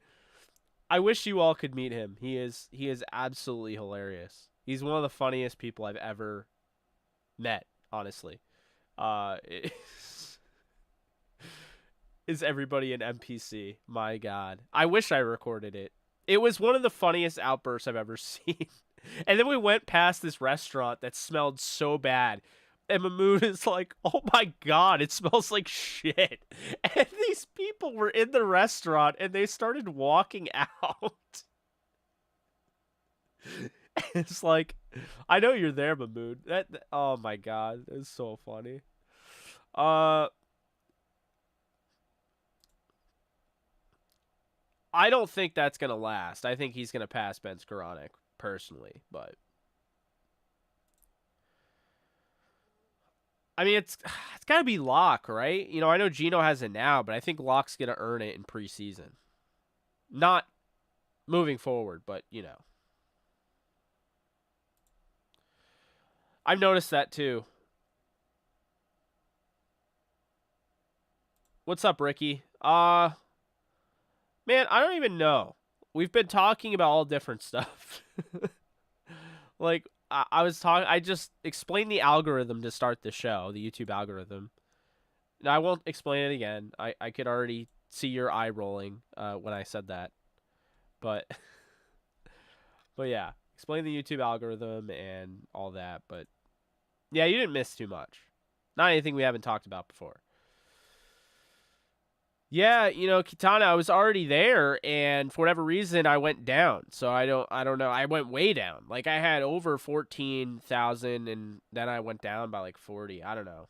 I wish you all could meet him. He is absolutely hilarious. He's one of the funniest people I've ever met, honestly. Is everybody an NPC? My God. I wish I recorded it. It was one of the funniest outbursts I've ever seen. And then we went past this restaurant that smelled so bad. And Mahmood is like, "Oh my God, it smells like shit." And these people were in the restaurant and they started walking out. It's like, I know you're there, Mahmood. Oh my God, it's so funny. I don't think that's gonna last. I think he's gonna pass Ben Skoranek personally, but I mean it's gotta be Locke, right? I know Gino has it now, but I think Locke's gonna earn it in preseason. Not moving forward, but I've noticed that too. What's up, Ricky? Man, I don't even know. We've been talking about all different stuff. Like I was talking, I just explained the algorithm to start the show, the YouTube algorithm. Now, I won't explain it again. I could already see your eye rolling when I said that. But but yeah, explain the YouTube algorithm and all that. But yeah, you didn't miss too much. Not anything we haven't talked about before. Yeah, Kitana, I was already there, and for whatever reason, I went down. So I don't know. I went way down. Like I had over 14,000, and then I went down by like 40. I don't know.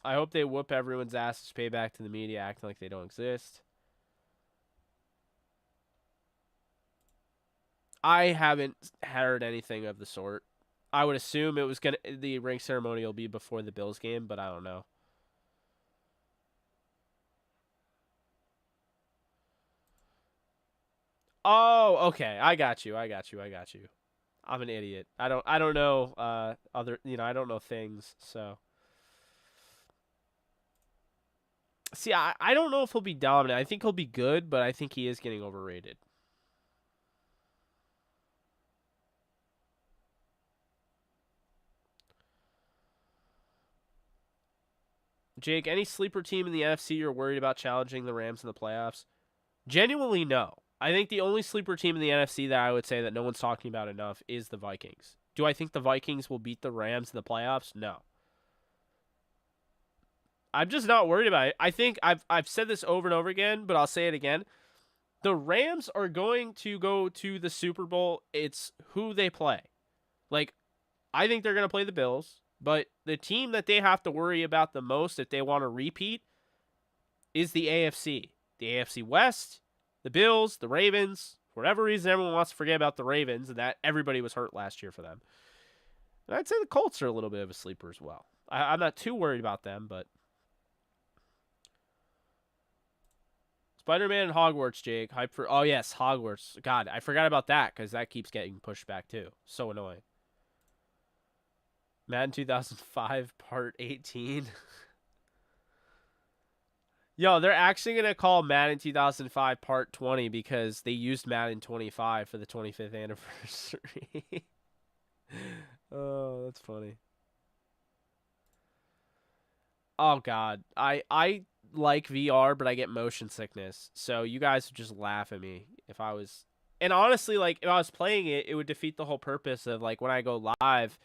I hope they whoop everyone's asses, pay back to the media, acting like they don't exist. I haven't heard anything of the sort. I would assume the ring ceremony will be before the Bills game, but I don't know. Oh, okay. I got you. I got you. I got you. I'm an idiot. I don't know other, I don't know things. So, see, I don't know if he'll be dominant. I think he'll be good, but I think he is getting overrated. Jake, any sleeper team in the NFC you're worried about challenging the Rams in the playoffs? Genuinely, no. I think the only sleeper team in the NFC that I would say that no one's talking about enough is the Vikings. Do I think the Vikings will beat the Rams in the playoffs? No. I'm just not worried about it. I think I've said this over and over again, but I'll say it again. The Rams are going to go to the Super Bowl. It's who they play. Like, I think they're going to play the Bills, but the team that they have to worry about the most if they want to repeat is the AFC. The AFC West, the Bills, the Ravens. For whatever reason, everyone wants to forget about the Ravens, and that everybody was hurt last year for them. And I'd say the Colts are a little bit of a sleeper as well. I'm not too worried about them, but Spider-Man and Hogwarts, Jake. Hype for... Oh, yes, Hogwarts. God, I forgot about that because that keeps getting pushed back, too. So annoying. Madden 2005, Part 18. Yo, they're actually going to call Madden 2005 Part 20 because they used Madden 25 for the 25th anniversary. Oh, that's funny. Oh, God. I like VR, but I get motion sickness. So you guys would just laugh at me if I was... And honestly, like, if I was playing it, it would defeat the whole purpose of, like, when I go live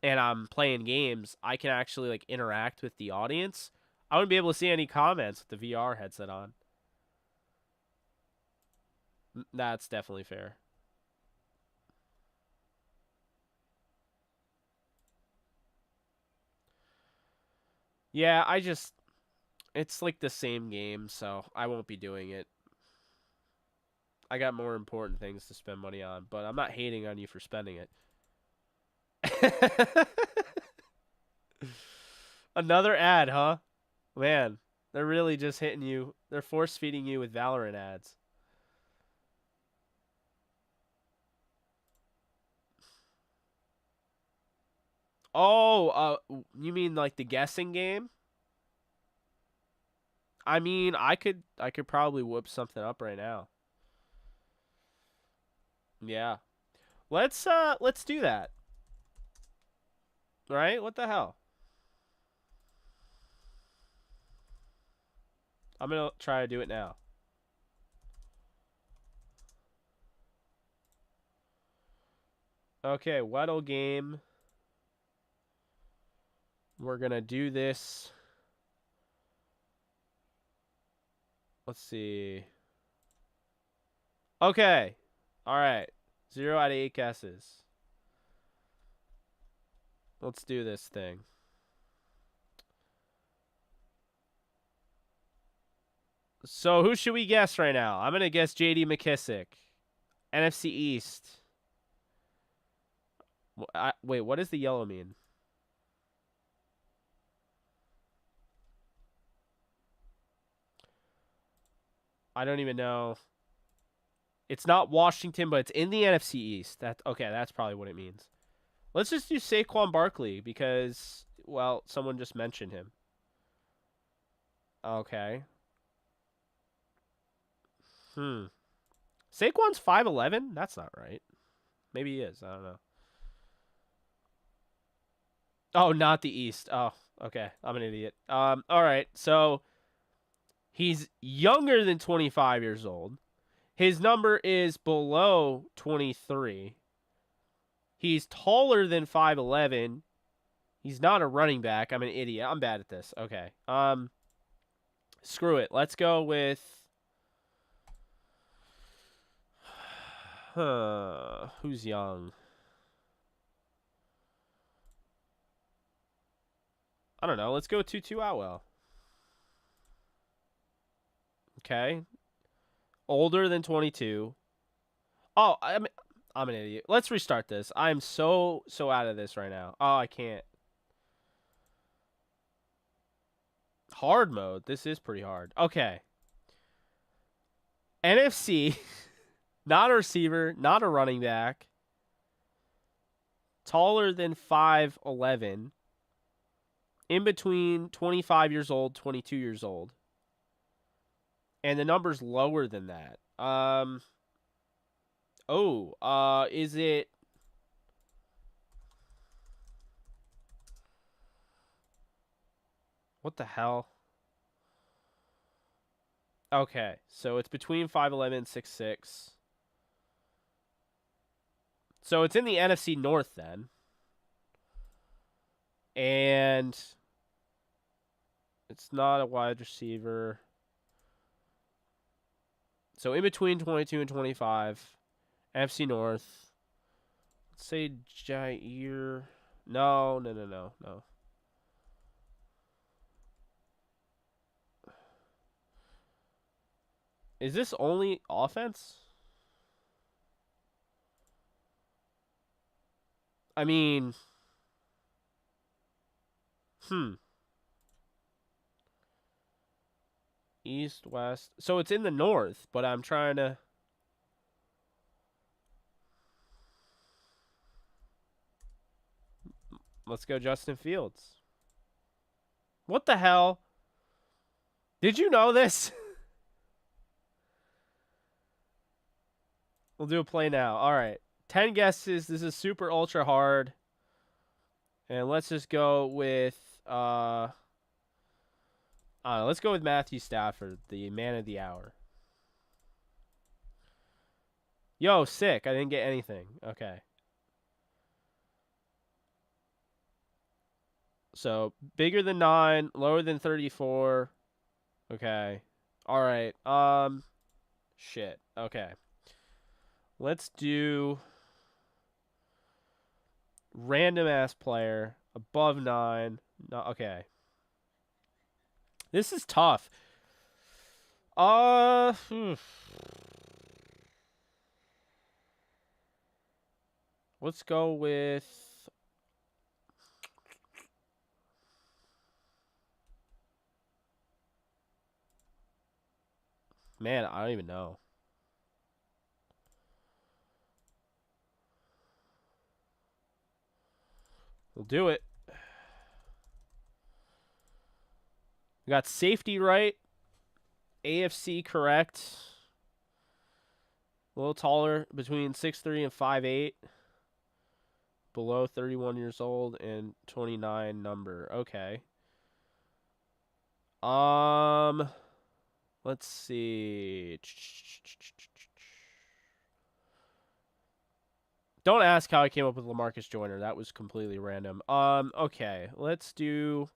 and I'm playing games, I can actually, like, interact with the audience. I wouldn't be able to see any comments with the VR headset on. That's definitely fair. Yeah, it's like the same game, so I won't be doing it. I got more important things to spend money on, but I'm not hating on you for spending it. Another ad, huh? Man, they're really just hitting you. They're force feeding you with Valorant ads. Oh, you mean like the guessing game? I mean, I could probably whip something up right now. Yeah. Let's do that. Right? What the hell? I'm going to try to do it now. Okay, Weddle game. We're going to do this. Let's see. Okay. All right. 0 out of 8 guesses. Let's do this thing. So who should we guess right now? I'm going to guess J.D. McKissick. NFC East. Wait, what does the yellow mean? I don't even know. It's not Washington, but it's in the NFC East. Okay, that's probably what it means. Let's just do Saquon Barkley because, well, someone just mentioned him. Okay. Hmm. Saquon's 5'11"? That's not right. Maybe he is. I don't know. Oh, not the East. Oh, okay. I'm an idiot. All right. So he's younger than 25 years old. His number is below 23. He's taller than 5'11". He's not a running back. I'm an idiot. I'm bad at this. Okay. Screw it. Let's go with who's young? I don't know. Let's go Tutu Atwell. Okay. Older than 22. Oh, I'm an idiot. Let's restart this. I'm so out of this right now. Oh, I can't. Hard mode. This is pretty hard. Okay. NFC, not a receiver, not a running back. Taller than 5'11". In between 25 years old, 22 years old. And the number's lower than that. Is it what the hell? Okay, so it's between 5'11" and 6'6". So it's in the NFC North then. And it's not a wide receiver. So in between 22 and 25, NFC North. Let's say Jair. No. Is this only offense? I mean, East, West. So it's in the North, but I'm trying to. Let's go Justin Fields. What the hell? Did you know this? We'll do a play now. All right. 10 guesses. This is super ultra hard. And let's just go with let's go with Matthew Stafford, the man of the hour. Yo, sick. I didn't get anything. Okay. So, bigger than 9, lower than 34. Okay. All right. Shit. Okay. Let's do random ass player above 9. No, okay. This is tough. Let's go with man, I don't even know. We'll do it. We got safety right. AFC correct. A little taller, between 6'3" and 5'8". Below 31 years old and 29 number. Okay. Let's see. Don't ask how I came up with LaMarcus Joyner. That was completely random. Okay. Let's do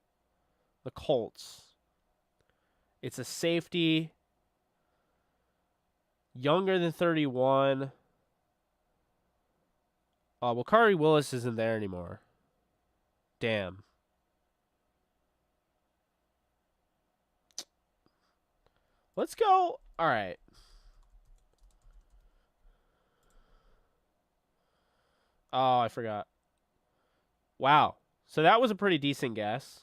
the Colts. It's a safety. Younger than 31. Well, Kari Willis isn't there anymore. Damn. Let's go. All right. Oh, I forgot. Wow. So that was a pretty decent guess.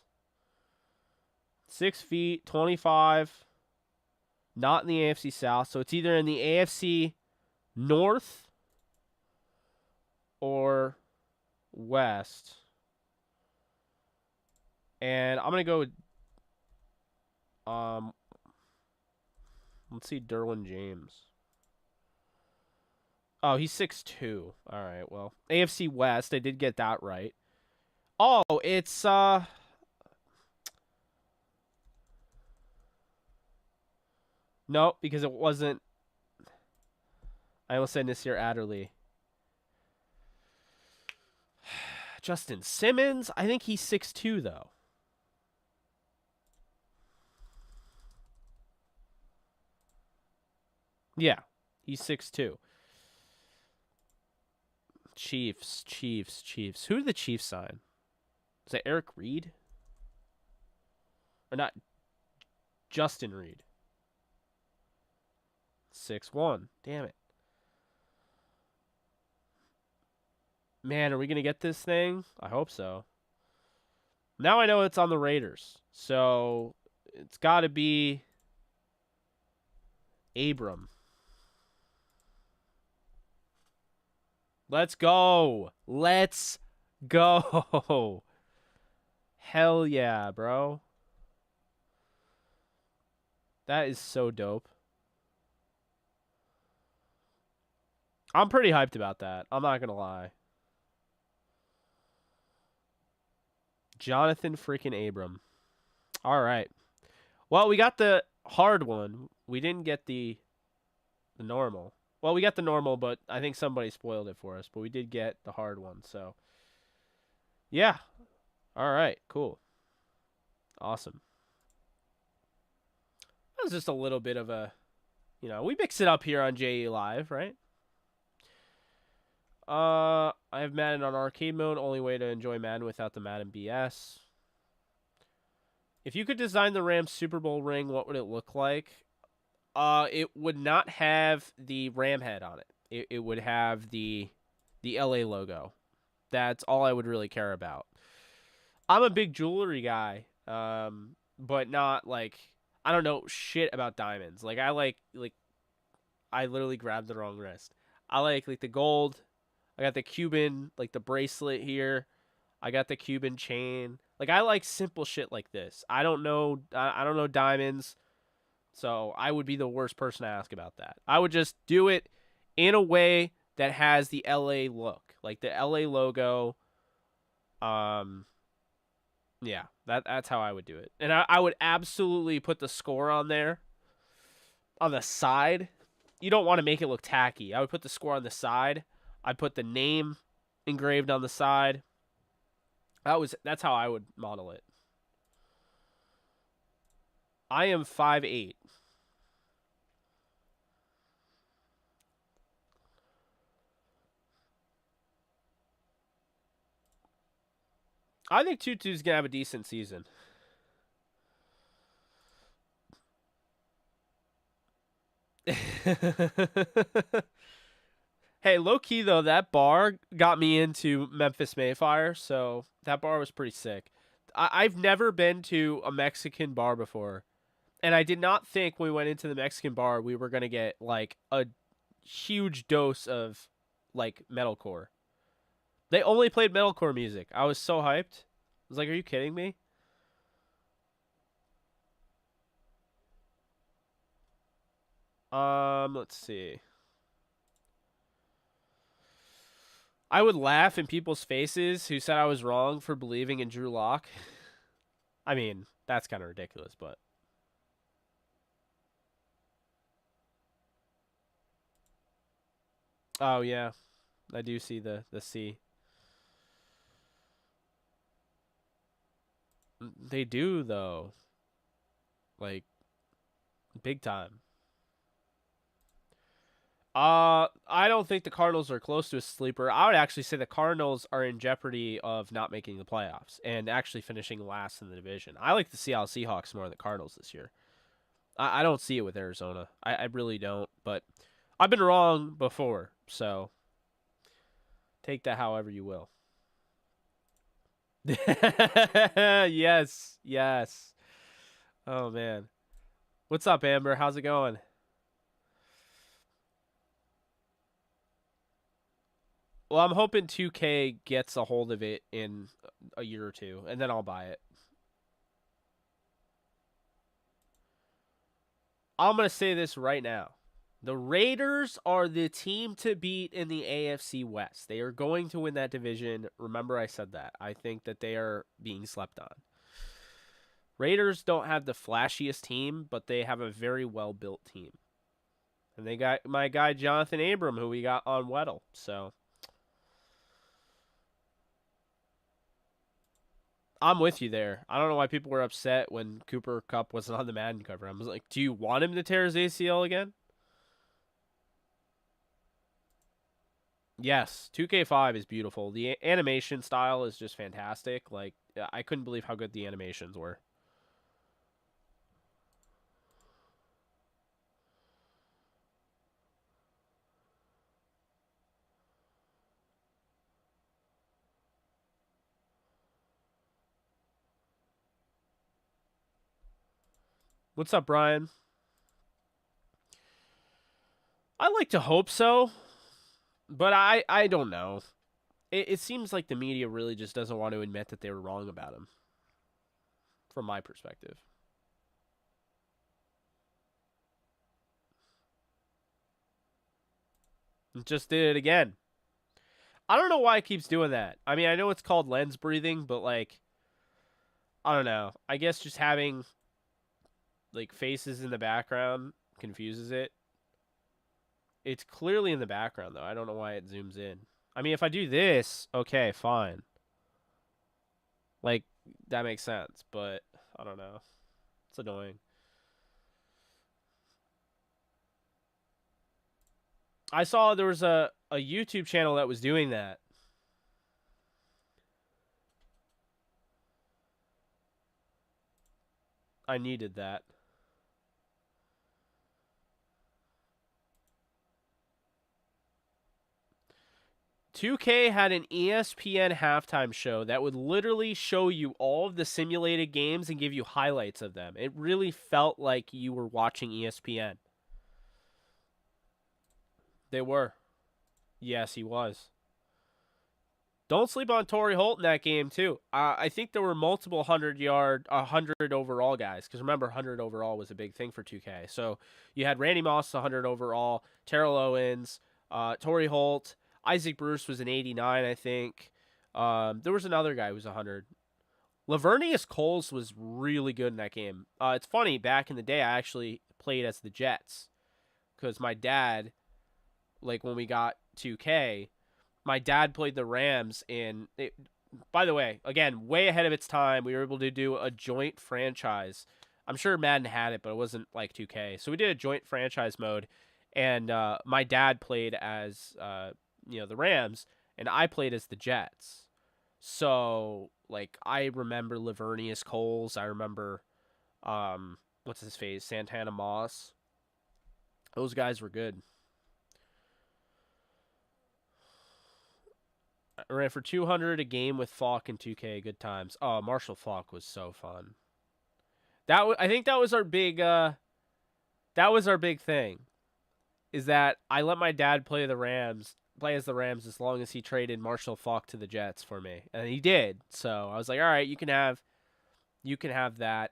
6 feet, 25. Not in the AFC South. So it's either in the AFC North or West. And I'm going to go with Um, let's see, Derwin James. Oh, he's 6'2". All right, well, AFC West, I did get that right. Oh, it's no, because it wasn't. I almost said Nasir Adderley. Justin Simmons, I think he's 6'2", though. Yeah, he's 6'2". Chiefs. Who did the Chiefs sign? Is that Eric Reed? Or not? Justin Reed. 6'1". Damn it. Man, are we going to get this thing? I hope so. Now I know it's on the Raiders. So it's got to be Abram. Let's go. Let's go. Hell yeah, bro. That is so dope. I'm pretty hyped about that. I'm not going to lie. Jonathan freaking Abram. All right. Well, we got the hard one. We didn't get the normal. Well, we got the normal, but I think somebody spoiled it for us. But we did get the hard one. So, yeah. All right. Cool. Awesome. That was just a little bit of a, we mix it up here on JE Live, right? I have Madden on arcade mode. Only way to enjoy Madden without the Madden BS. If you could design the Rams Super Bowl ring, what would it look like? It would not have the ram head on it. It would have the LA logo. That's all I would really care about. I'm a big jewelry guy, but not like I don't know shit about diamonds. Like I I literally grabbed the wrong wrist. I like the gold. I got the Cuban the bracelet here. I got the Cuban chain. Like I like simple shit like this. I don't know diamonds. So I would be the worst person to ask about that. I would just do it in a way that has the LA look, like the LA logo. Yeah, that's how I would do it. And I would absolutely put the score on there on the side. You don't want to make it look tacky. I would put the score on the side. I'd put the name engraved on the side. That's how I would model it. I am 5'8". I think Tutu's gonna have a decent season. Hey, low key though, that bar got me into Memphis Mayfire, so that bar was pretty sick. I've never been to a Mexican bar before, and I did not think when we went into the Mexican bar we were gonna get like a huge dose of metalcore. They only played metalcore music. I was so hyped. I was like, "Are you kidding me?" Let's see. I would laugh in people's faces who said I was wrong for believing in Drew Lock. I mean, that's kind of ridiculous, but oh yeah, I do see the C. They do though, like big time. I don't think the Cardinals are close to a sleeper. I would actually say the Cardinals are in jeopardy of not making the playoffs and actually finishing last in the division. I like the Seattle Seahawks more than the Cardinals this year. I don't see it with Arizona. I really don't. But I've been wrong before, so take that however you will. Yes, yes. Oh man, what's up, Amber? How's it going? Well, I'm hoping 2K gets a hold of it in a year or two, and then I'll buy it. I'm going to say this right now. The Raiders are the team to beat in the AFC West. They are going to win that division. Remember, I said that. I think that they are being slept on. Raiders don't have the flashiest team, but they have a very well built team. And they got my guy Jonathan Abram, who we got on Weddle. So I'm with you there. I don't know why people were upset when Cooper Kupp wasn't on the Madden cover. I was like, do you want him to tear his ACL again? Yes, 2K5 is beautiful. The animation style is just fantastic. Like, I couldn't believe how good the animations were. What's up, Brian? I like to hope so, but I don't know. It seems like the media really just doesn't want to admit that they were wrong about him, from my perspective. It just did it again. I don't know why it keeps doing that. I mean, I know it's called lens breathing, but like, I don't know. I guess just having like faces in the background confuses it. It's clearly in the background though. I don't know why it zooms in. I mean, if I do this, okay, fine. Like that makes sense, but I don't know. It's annoying. I saw there was a YouTube channel that was doing that. I needed that. 2K had an ESPN halftime show that would literally show you all of the simulated games and give you highlights of them. It really felt like you were watching ESPN. They were. Yes, he was. Don't sleep on Torrey Holt in that game too. I think there were multiple 100 overall guys. Because remember, 100 overall was a big thing for 2K. So you had Randy Moss 100 overall, Terrell Owens, Torrey Holt, Isaac Bruce was an 89, I think. There was another guy who was 100. Lavernius Coles was really good in that game. It's funny, back in the day, I actually played as the Jets because my dad, like when we got 2K, my dad played the Rams. And by the way, again, way ahead of its time, we were able to do a joint franchise. I'm sure Madden had it, but it wasn't like 2K. So we did a joint franchise mode, and my dad played as the Rams, and I played as the Jets. So like I remember Lavernius Coles, I remember what's his face, Santana Moss. Those guys were good. I ran for 200 a game with Falk in 2K. Good times. Oh, Marshall Falk was so fun. I think that was our big thing. Is that I let my dad play as the Rams as long as he traded Marshall Falk to the Jets for me, and he did. So I was like, all right, you can have that,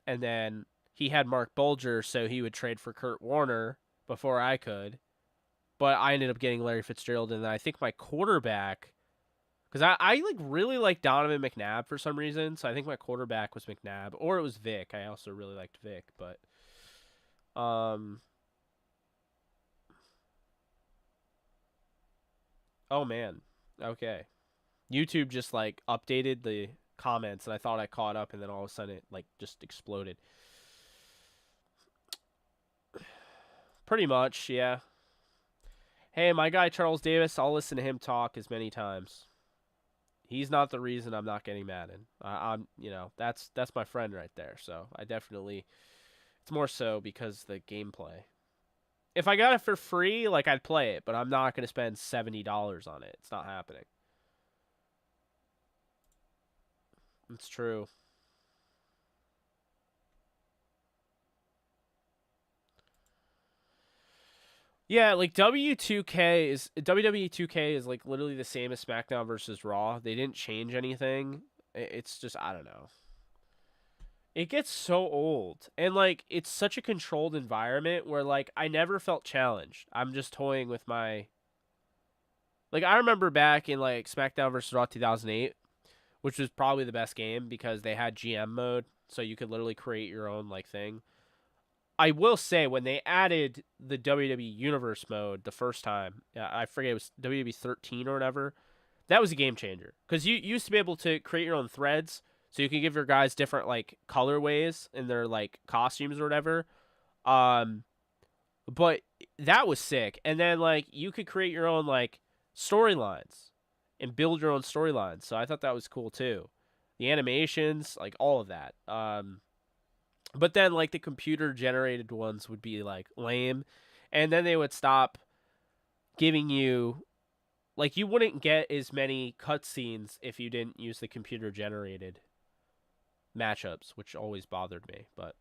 and then he had Mark Bulger, so he would trade for Kurt Warner before I could, but I ended up getting Larry Fitzgerald, and then I think my quarterback, because I like really like Donovan McNabb for some reason, so I think my quarterback was McNabb, or it was Vic. I also really liked Vic, but oh man. Okay. YouTube just like updated the comments and I thought I caught up and then all of a sudden it like just exploded. Pretty much, yeah. Hey, my guy Charles Davis, I'll listen to him talk as many times. He's not the reason I'm not getting Madden. That's my friend right there. So I definitely, it's more so because the gameplay. If I got it for free, like I'd play it, but I'm not gonna spend $70 on it. It's not happening. It's true. Yeah, like WWE 2K is like literally the same as SmackDown versus Raw. They didn't change anything. It's just I don't know. It gets so old. And like it's such a controlled environment where like I never felt challenged. I'm just toying with my like I remember back in like SmackDown vs. Raw 2008, which was probably the best game because they had GM mode, so you could literally create your own like thing. I will say when they added the WWE Universe mode the first time, yeah, I forget it was WWE 13 or whatever. That was a game changer because you used to be able to create your own threads, so you can give your guys different like colorways in their like costumes or whatever. Um, but that was sick. And then like you could create your own like storylines and build your own storylines. So I thought that was cool too. The animations, like all of that. But then like the computer generated ones would be like lame, and then they would stop giving you like you wouldn't get as many cutscenes if you didn't use the computer generated matchups, which always bothered me. But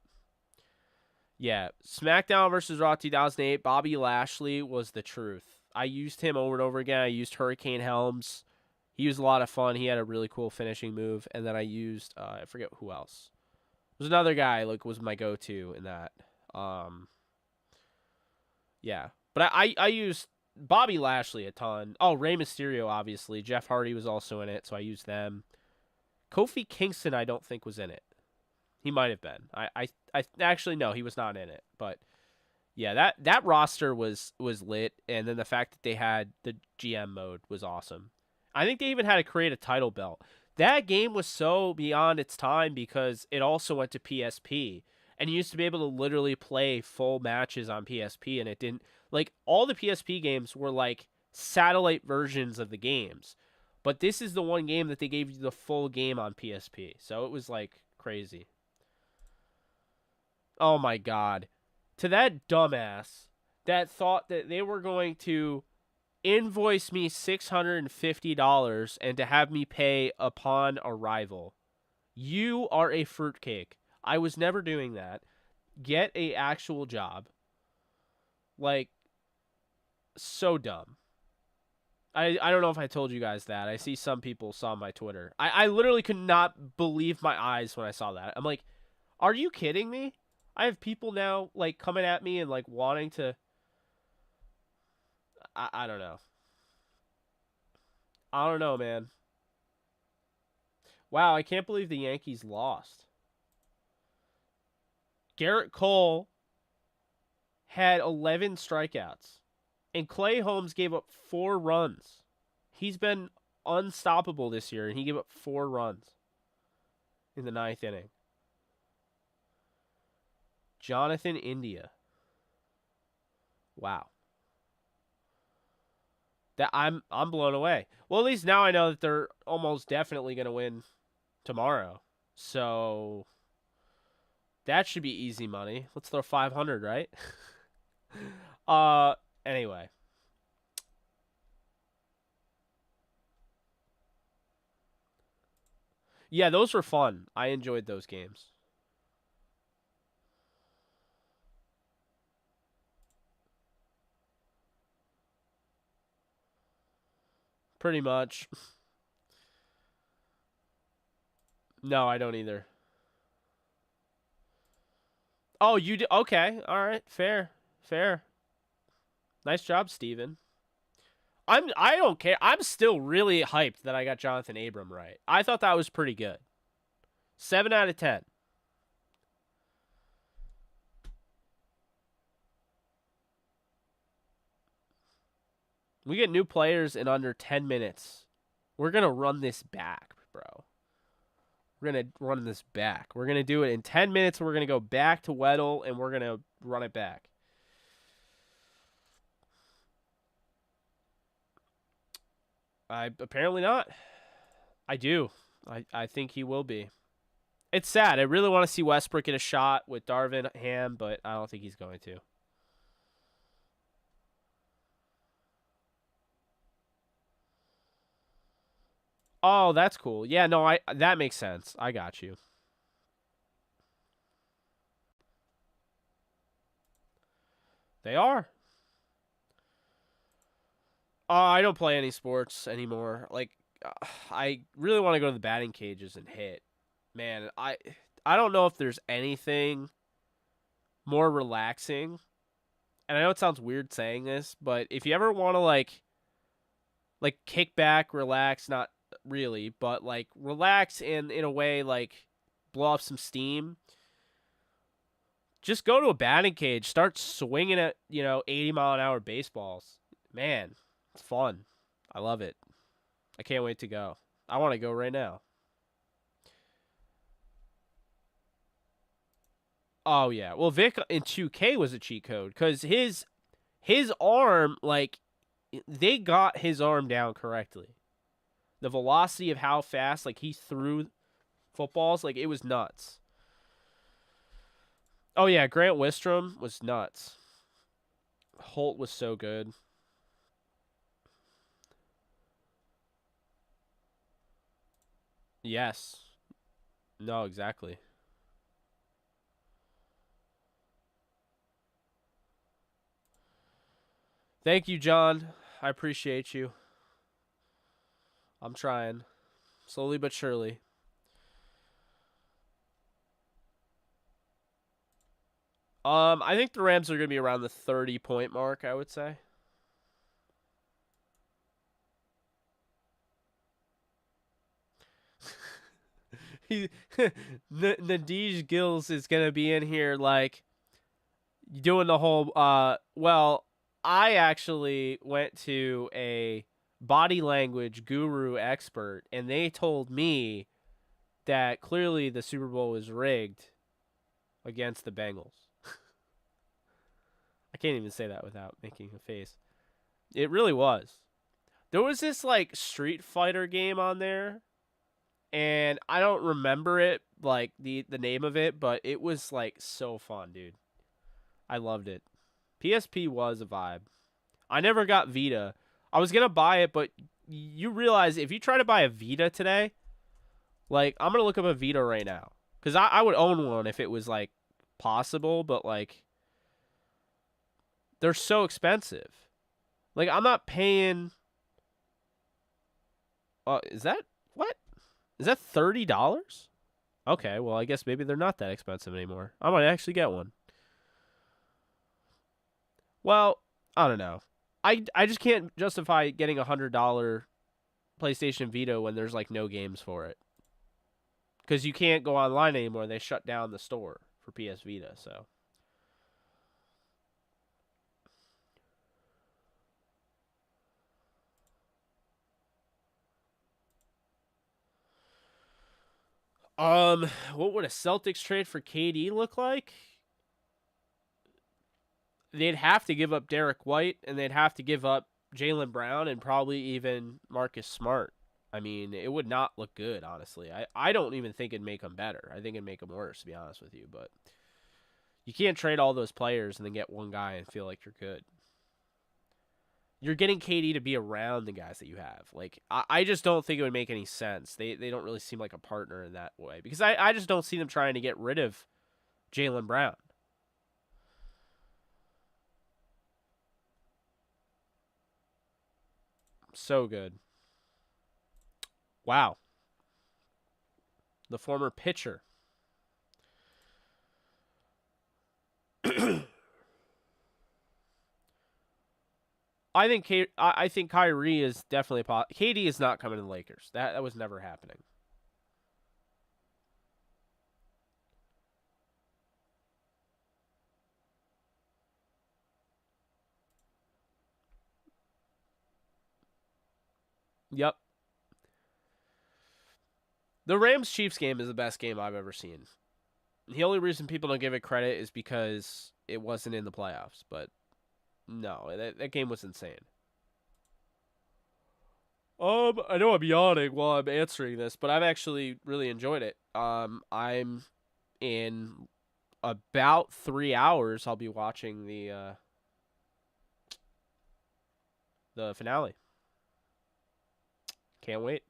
yeah, SmackDown versus Raw 2008, Bobby Lashley was the truth. I used him over and over again. I used Hurricane Helms. He was a lot of fun. He had a really cool finishing move, and then I used I forget who else. There's another guy like was my go-to in that. Um, yeah, but I used Bobby Lashley a ton. Oh, Rey Mysterio obviously. Jeff Hardy was also in it, so I used them. Kofi Kingston I don't think was in it. He might have been. I actually no, he was not in it. But yeah, that roster was lit, and then the fact that they had the GM mode was awesome. I think they even had to create a title belt. That game was so beyond its time because it also went to PSP, and you used to be able to literally play full matches on PSP, and it didn't like all the PSP games were like satellite versions of the games. But this is the one game that they gave you the full game on PSP. So it was like crazy. Oh my god. To that dumbass that thought that they were going to invoice me $650 and to have me pay upon arrival. You are a fruitcake. I was never doing that. Get a actual job. Like, so dumb. I don't know if I told you guys that. I see some people saw my Twitter. I literally could not believe my eyes when I saw that. I'm like, are you kidding me? I have people now like coming at me and like wanting to. I don't know. I don't know, man. Wow, I can't believe the Yankees lost. Garrett Cole had 11 strikeouts, and Clay Holmes gave up 4 runs. He's been unstoppable this year, and he gave up 4 runs in the ninth inning. Jonathan India. Wow. That I'm blown away. Well, at least now I know that they're almost definitely going to win tomorrow. So that should be easy money. Let's throw 500, right? uh anyway. Yeah, those were fun. I enjoyed those games. Pretty much. No, I don't either. Oh, you do? Okay. All right. Fair. Fair. Nice job, Steven. I don't care. I'm still really hyped that I got Jonathan Abram right. I thought that was pretty good. 7 out of 10. We get new players in under 10 minutes. We're going to run this back, bro. We're going to run this back. We're going to do it in 10 minutes. We're going to go back to Weddle, and we're going to run it back. Apparently not. I do. I think he will be. It's sad. I really want to see Westbrook get a shot with Darvin Ham, but I don't think he's going to. Oh, that's cool. Yeah, no, I that makes sense. I got you. They are. I don't play any sports anymore. Like, I really want to go to the batting cages and hit. Man, I don't know if there's anything more relaxing. And I know it sounds weird saying this, but if you ever want to like kick back, relax, not really, but like relax and in a way like blow off some steam, just go to a batting cage, start swinging at, 80-mile-an-hour baseballs. Man, it's fun. I love it. I can't wait to go. I want to go right now. Oh yeah. Well, Vic in 2K was a cheat code cuz his arm, like, they got his arm down correctly. The velocity of how fast, like, he threw footballs, like, it was nuts. Oh yeah, Grant Wistrom was nuts. Holt was so good. Yes. No, exactly. Thank you, John. I appreciate you. I'm trying. Slowly but surely. I think the Rams are going to be around the 30-point mark, I would say. he Nadij Gills is going to be in here like doing the whole well, I actually went to a body language guru expert and they told me that clearly the Super Bowl was rigged against the Bengals. I can't even say that without making a face. It really was. There was this like Street Fighter game on there, and I don't remember it like the name of it, but it was like so fun, dude. I loved it. PSP was a vibe. I never got Vita. I was gonna buy it, but you realize if you try to buy a Vita today, like I'm gonna look up a Vita right now because I would own one if it was like possible, but like they're so expensive. Like I'm not paying. Is that what? Is that $30? Okay, well I guess maybe they're not that expensive anymore. I might actually get one. Well, I don't know. I just can't justify getting $100 PlayStation Vita when there's like no games for it. Because you can't go online anymore. They shut down the store for PS Vita. So, what would a Celtics trade for KD look like? They'd have to give up Derek White, and they'd have to give up Jaylen Brown, and probably even Marcus Smart. I mean, it would not look good, honestly. I don't even think it'd make them better. I think it'd make them worse, to be honest with you. But you can't trade all those players and then get one guy and feel like you're good. You're getting KD to be around the guys that you have. Like, I just don't think it would make any sense. They don't really seem like a partner in that way. Because I just don't see them trying to get rid of Jaylen Brown. So good. Wow. The former pitcher. I think Kyrie is definitely KD is not coming to the Lakers. That was never happening. Yep. The Rams Chiefs game is the best game I've ever seen. The only reason people don't give it credit is because it wasn't in the playoffs, but no, that game was insane. I know I'm yawning while I'm answering this, but I've actually really enjoyed it. I'm in about 3 hours. I'll be watching the finale. Can't wait.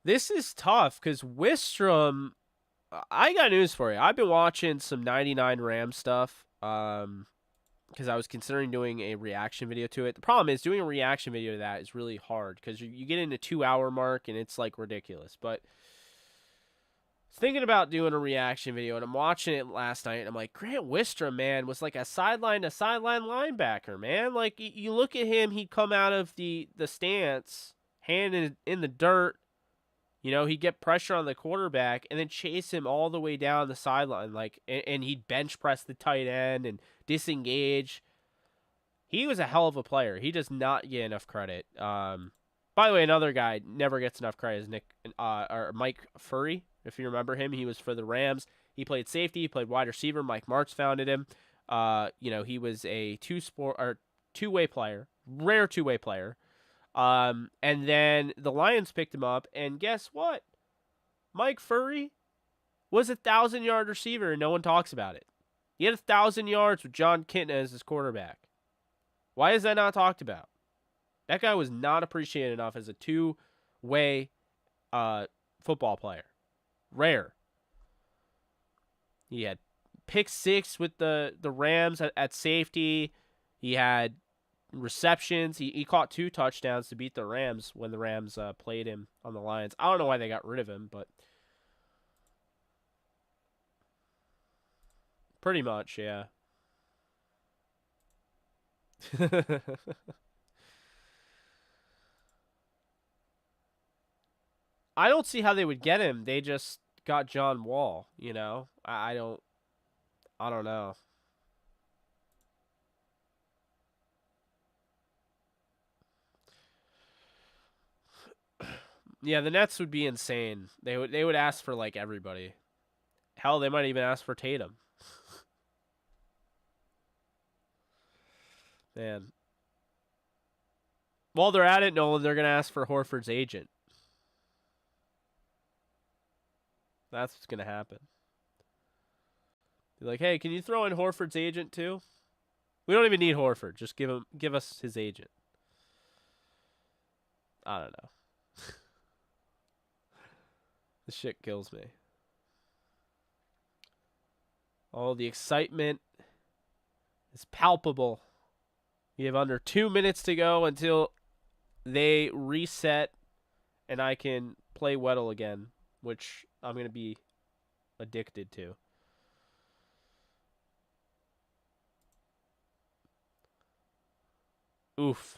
This is tough because Wistrom. I got news for you. I've been watching some 99 Ram stuff. because I was considering doing a reaction video to it. The problem is doing a reaction video to that is really hard because you get into 2 hour mark and it's like ridiculous. But thinking about doing a reaction video, and I'm watching it last night, and I'm like, Grant Wistrom, man, was like a sideline to sideline linebacker, man. Like, you look at him, he'd come out of the stance, hand in the dirt, you know, he'd get pressure on the quarterback, and then chase him all the way down the sideline, like, and he'd bench press the tight end and disengage. He was a hell of a player. He does not get enough credit. By the way, another guy never gets enough credit is Mike Furry. If you remember him, he was for the Rams. He played safety. He played wide receiver. Mike Martz founded him. You know, he was a two-way player, rare two-way player. And then the Lions picked him up, and guess what? Mike Furry was a 1,000-yard receiver, and no one talks about it. He had 1,000 yards with John Kitna as his quarterback. Why is that not talked about? That guy was not appreciated enough as a two-way football player. Rare. He had pick six with the Rams at safety. He had receptions. He caught 2 touchdowns to beat the Rams when the Rams played him on the Lions. I don't know why they got rid of him, but pretty much, yeah. I don't see how they would get him. They just got John Wall, you know? I don't know. Yeah, the Nets would be insane. They would ask for like everybody. Hell, they might even ask for Tatum. Man. While they're at it, Nolan, they're going to ask for Horford's agent. That's what's going to happen. Be like, hey, can you throw in Horford's agent too? We don't even need Horford. Just give us his agent. I don't know. This shit kills me. Oh, the excitement is palpable. You have under 2 minutes to go until they reset and I can play Weddle again, which I'm going to be addicted to. Oof.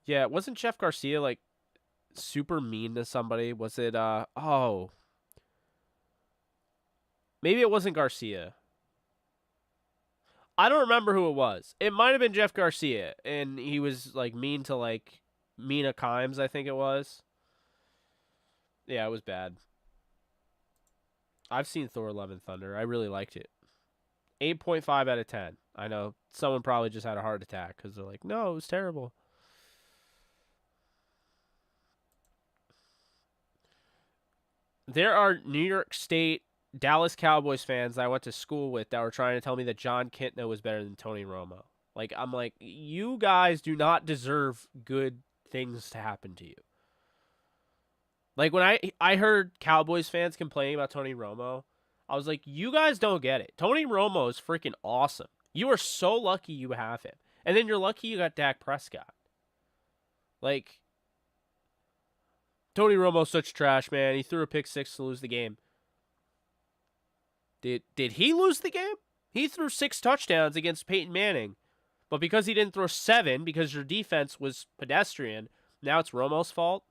Yeah, wasn't Jeff Garcia like super mean to somebody? Was it oh. Maybe it wasn't Garcia. I don't remember who it was. It might have been Jeff Garcia, and he was like mean to like Mina Kimes, I think it was. Yeah, it was bad. I've seen Thor: Love and Thunder. I really liked it. 8.5 out of 10. I know someone probably just had a heart attack because they're like, no, it was terrible. There are New York State Dallas Cowboys fans that I went to school with that were trying to tell me that John Kitna was better than Tony Romo. Like, I'm like, you guys do not deserve good things to happen to you. Like, when I heard Cowboys fans complaining about Tony Romo, I was like, you guys don't get it. Tony Romo is freaking awesome. You are so lucky you have him. And then you're lucky you got Dak Prescott. Like, Tony Romo's such trash, man. He threw a pick six to lose the game. Did he lose the game? He threw 6 touchdowns against Peyton Manning. But because he didn't throw 7, because your defense was pedestrian, now it's Romo's fault?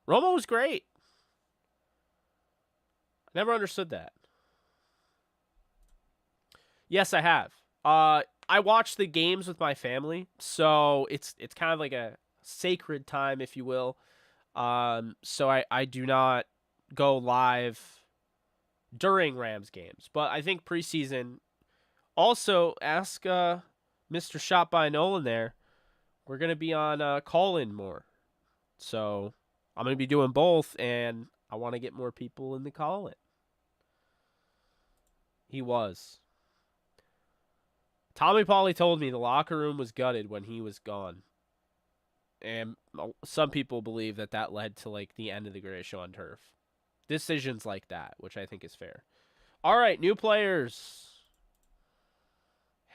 Romo was great. I never understood that. Yes, I have. I watch the games with my family, so it's kind of like a sacred time, if you will. So I do not go live during Rams games. But I think preseason, also ask Mr. Shot by Nolan there. We're going to be on call-in more. So I'm going to be doing both, and I want to get more people in the call-in. He was. Tommy Pauly told me the locker room was gutted when he was gone. And some people believe that led to like the end of the greatest show on turf. Decisions like that, which I think is fair. All right, new players.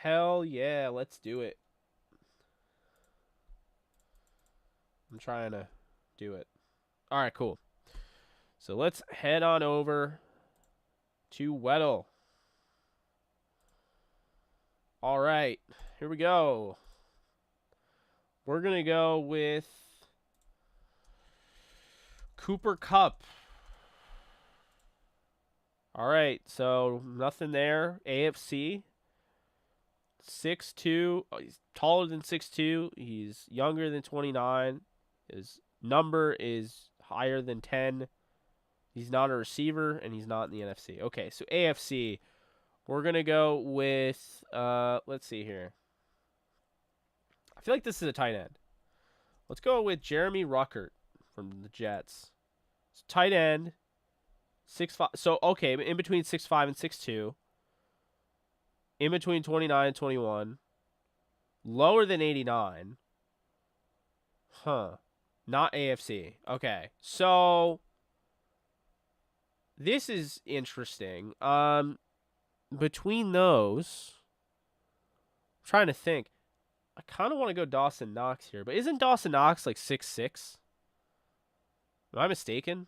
Hell yeah, let's do it. I'm trying to do it. All right, cool. So let's head on over to Weddle. All right, here we go. We're going to go with Cooper Kupp. All right, so nothing there. AFC. 6'2". Oh, he's taller than 6'2". He's younger than 29. His number is higher than 10. He's not a receiver, and he's not in the NFC. Okay, so AFC. We're going to go with, let's see here. I feel like this is a tight end. Let's go with Jeremy Ruckert from the Jets. So tight end, 6'5". So, okay, in between 6'5" and 6'2". In between 29 and 21. Lower than 89. Huh. Not AFC. Okay. So, this is interesting. Between those, I'm trying to think. I kind of want to go Dawson Knox here, but isn't Dawson Knox like 6'6"? Am I mistaken?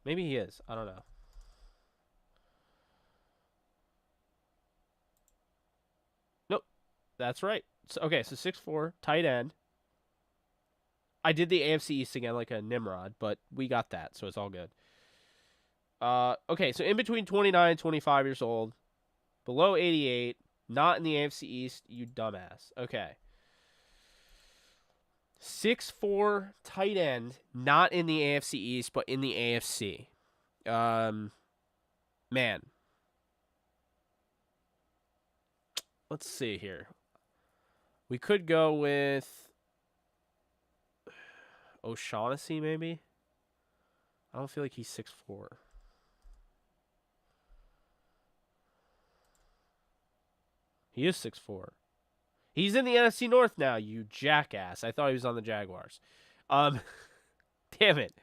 Maybe he is. I don't know. Nope. That's right. So, okay, so 6'4", tight end. I did the AFC East again like a Nimrod, but we got that, so it's all good. Okay, so in between 29 and 25 years old, below 88, not in the AFC East, you dumbass. Okay. 6'4", tight end, not in the AFC East, but in the AFC. Man. Let's see here. We could go with O'Shaughnessy, maybe? I don't feel like he's 6'4". He is 6'4". He's in the NFC North now, you jackass. I thought he was on the Jaguars. Damn it.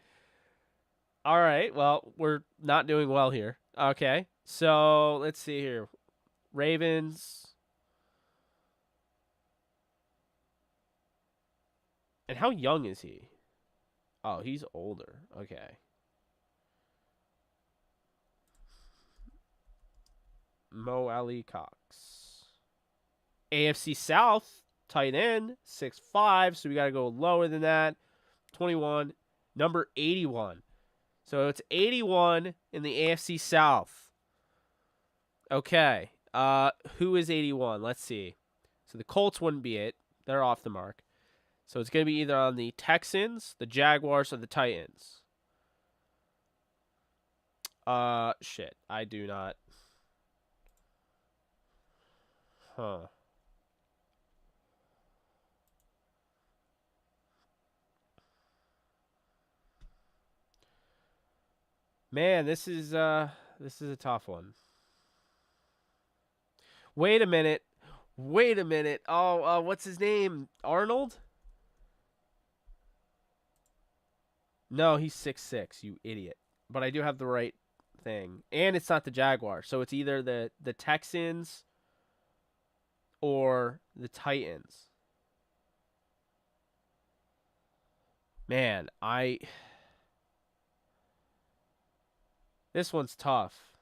All right, well, we're not doing well here. Okay, so let's see here. Ravens. And how young is he? Oh, he's older. Okay. Mo Ali Cox. AFC South, tight end, 6'5", so we got to go lower than that. 21, number 81. So it's 81 in the AFC South. Okay. Who is 81? Let's see. So the Colts wouldn't be it. They're off the mark. So it's going to be either on the Texans, the Jaguars, or the Titans. Shit. I do not. Huh. Man, this is a tough one. Wait a minute. Oh, what's his name? Arnold? No, he's 6'6", you idiot. But I do have the right thing. And it's not the Jaguars. So it's either the Texans or the Titans. Man, this one's tough.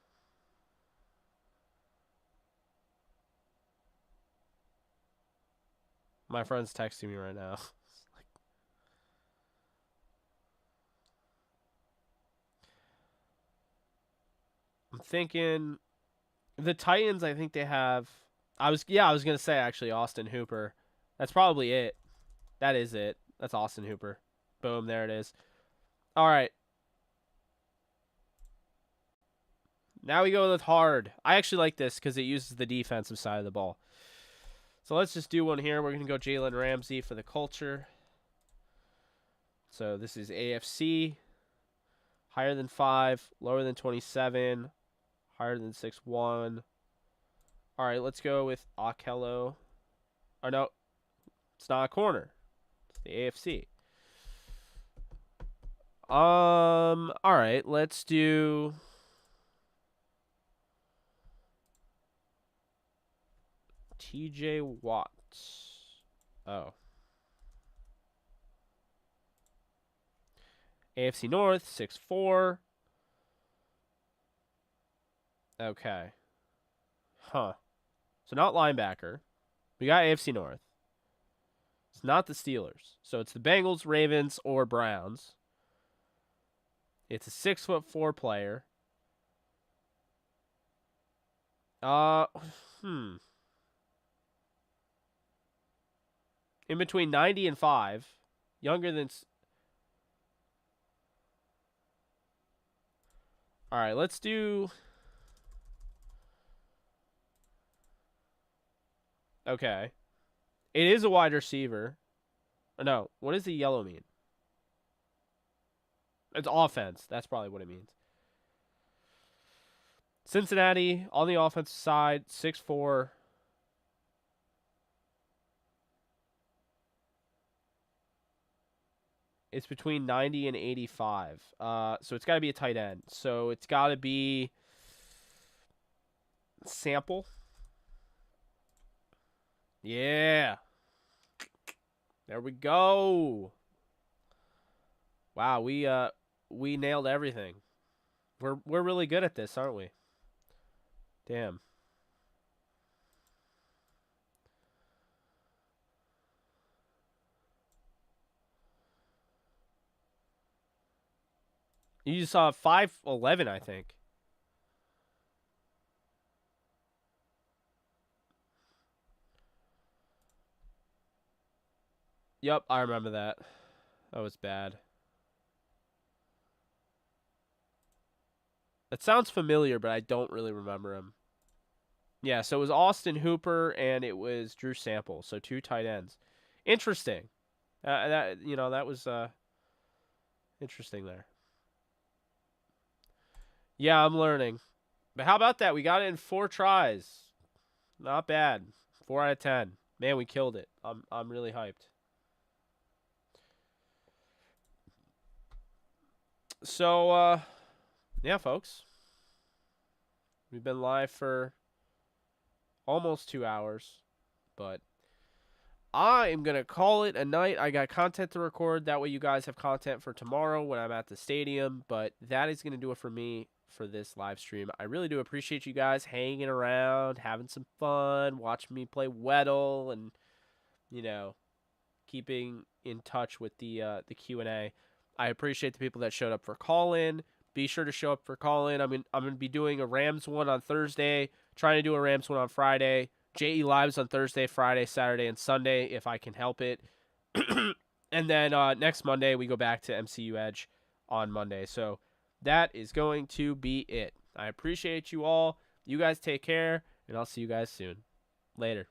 My friend's texting me right now. I'm thinking the Titans, I think they have I was gonna say actually Austin Hooper. That's probably it. That is it. That's Austin Hooper. Boom, there it is. All right. Now we go with hard. I actually like this because it uses the defensive side of the ball. So let's just do one here. We're going to go Jalen Ramsey for the culture. So this is AFC. Higher than 5. Lower than 27. Higher than 6'1". All right, let's go with Akello. Or no, it's not a corner. It's the AFC. All right, let's do... TJ Watt. Oh. AFC North, 6'4". Okay. Huh. So not linebacker. We got AFC North. It's not the Steelers. So it's the Bengals, Ravens, or Browns. It's a 6'4" player. In between 90 and 5. Younger than... All right, let's do... Okay. It is a wide receiver. No, what does the yellow mean? It's offense. That's probably what it means. Cincinnati, on the offensive side, 6'4". It's between 90 and 85. So it's got to be a tight end. So it's got to be Sample. Yeah. There we go. Wow, we nailed everything. We're really good at this, aren't we? Damn. You just saw 5'11", I think. Yep, I remember that. That was bad. It sounds familiar, but I don't really remember him. Yeah, so it was Austin Hooper and it was Drew Sample, so 2 tight ends. Interesting. That was interesting there. Yeah, I'm learning. But how about that? We got it in 4 tries. Not bad. 4 out of 10. Man, we killed it. I'm really hyped. So, yeah, folks. We've been live for almost 2 hours, but I am going to call it a night. I got content to record. That way you guys have content for tomorrow when I'm at the stadium, but that is going to do it for me for this live stream. I really do appreciate you guys hanging around, having some fun, watching me play Weddle, and, keeping in touch with the Q&A. I appreciate the people that showed up for call-in. Be sure to show up for call-in. I'm going to be doing a Rams one on Thursday, trying to do a Rams one on Friday. JE Lives on Thursday, Friday, Saturday, and Sunday, if I can help it. And then next Monday, we go back to MCU Edge on Monday. So that is going to be it. I appreciate you all. You guys take care, and I'll see you guys soon. Later.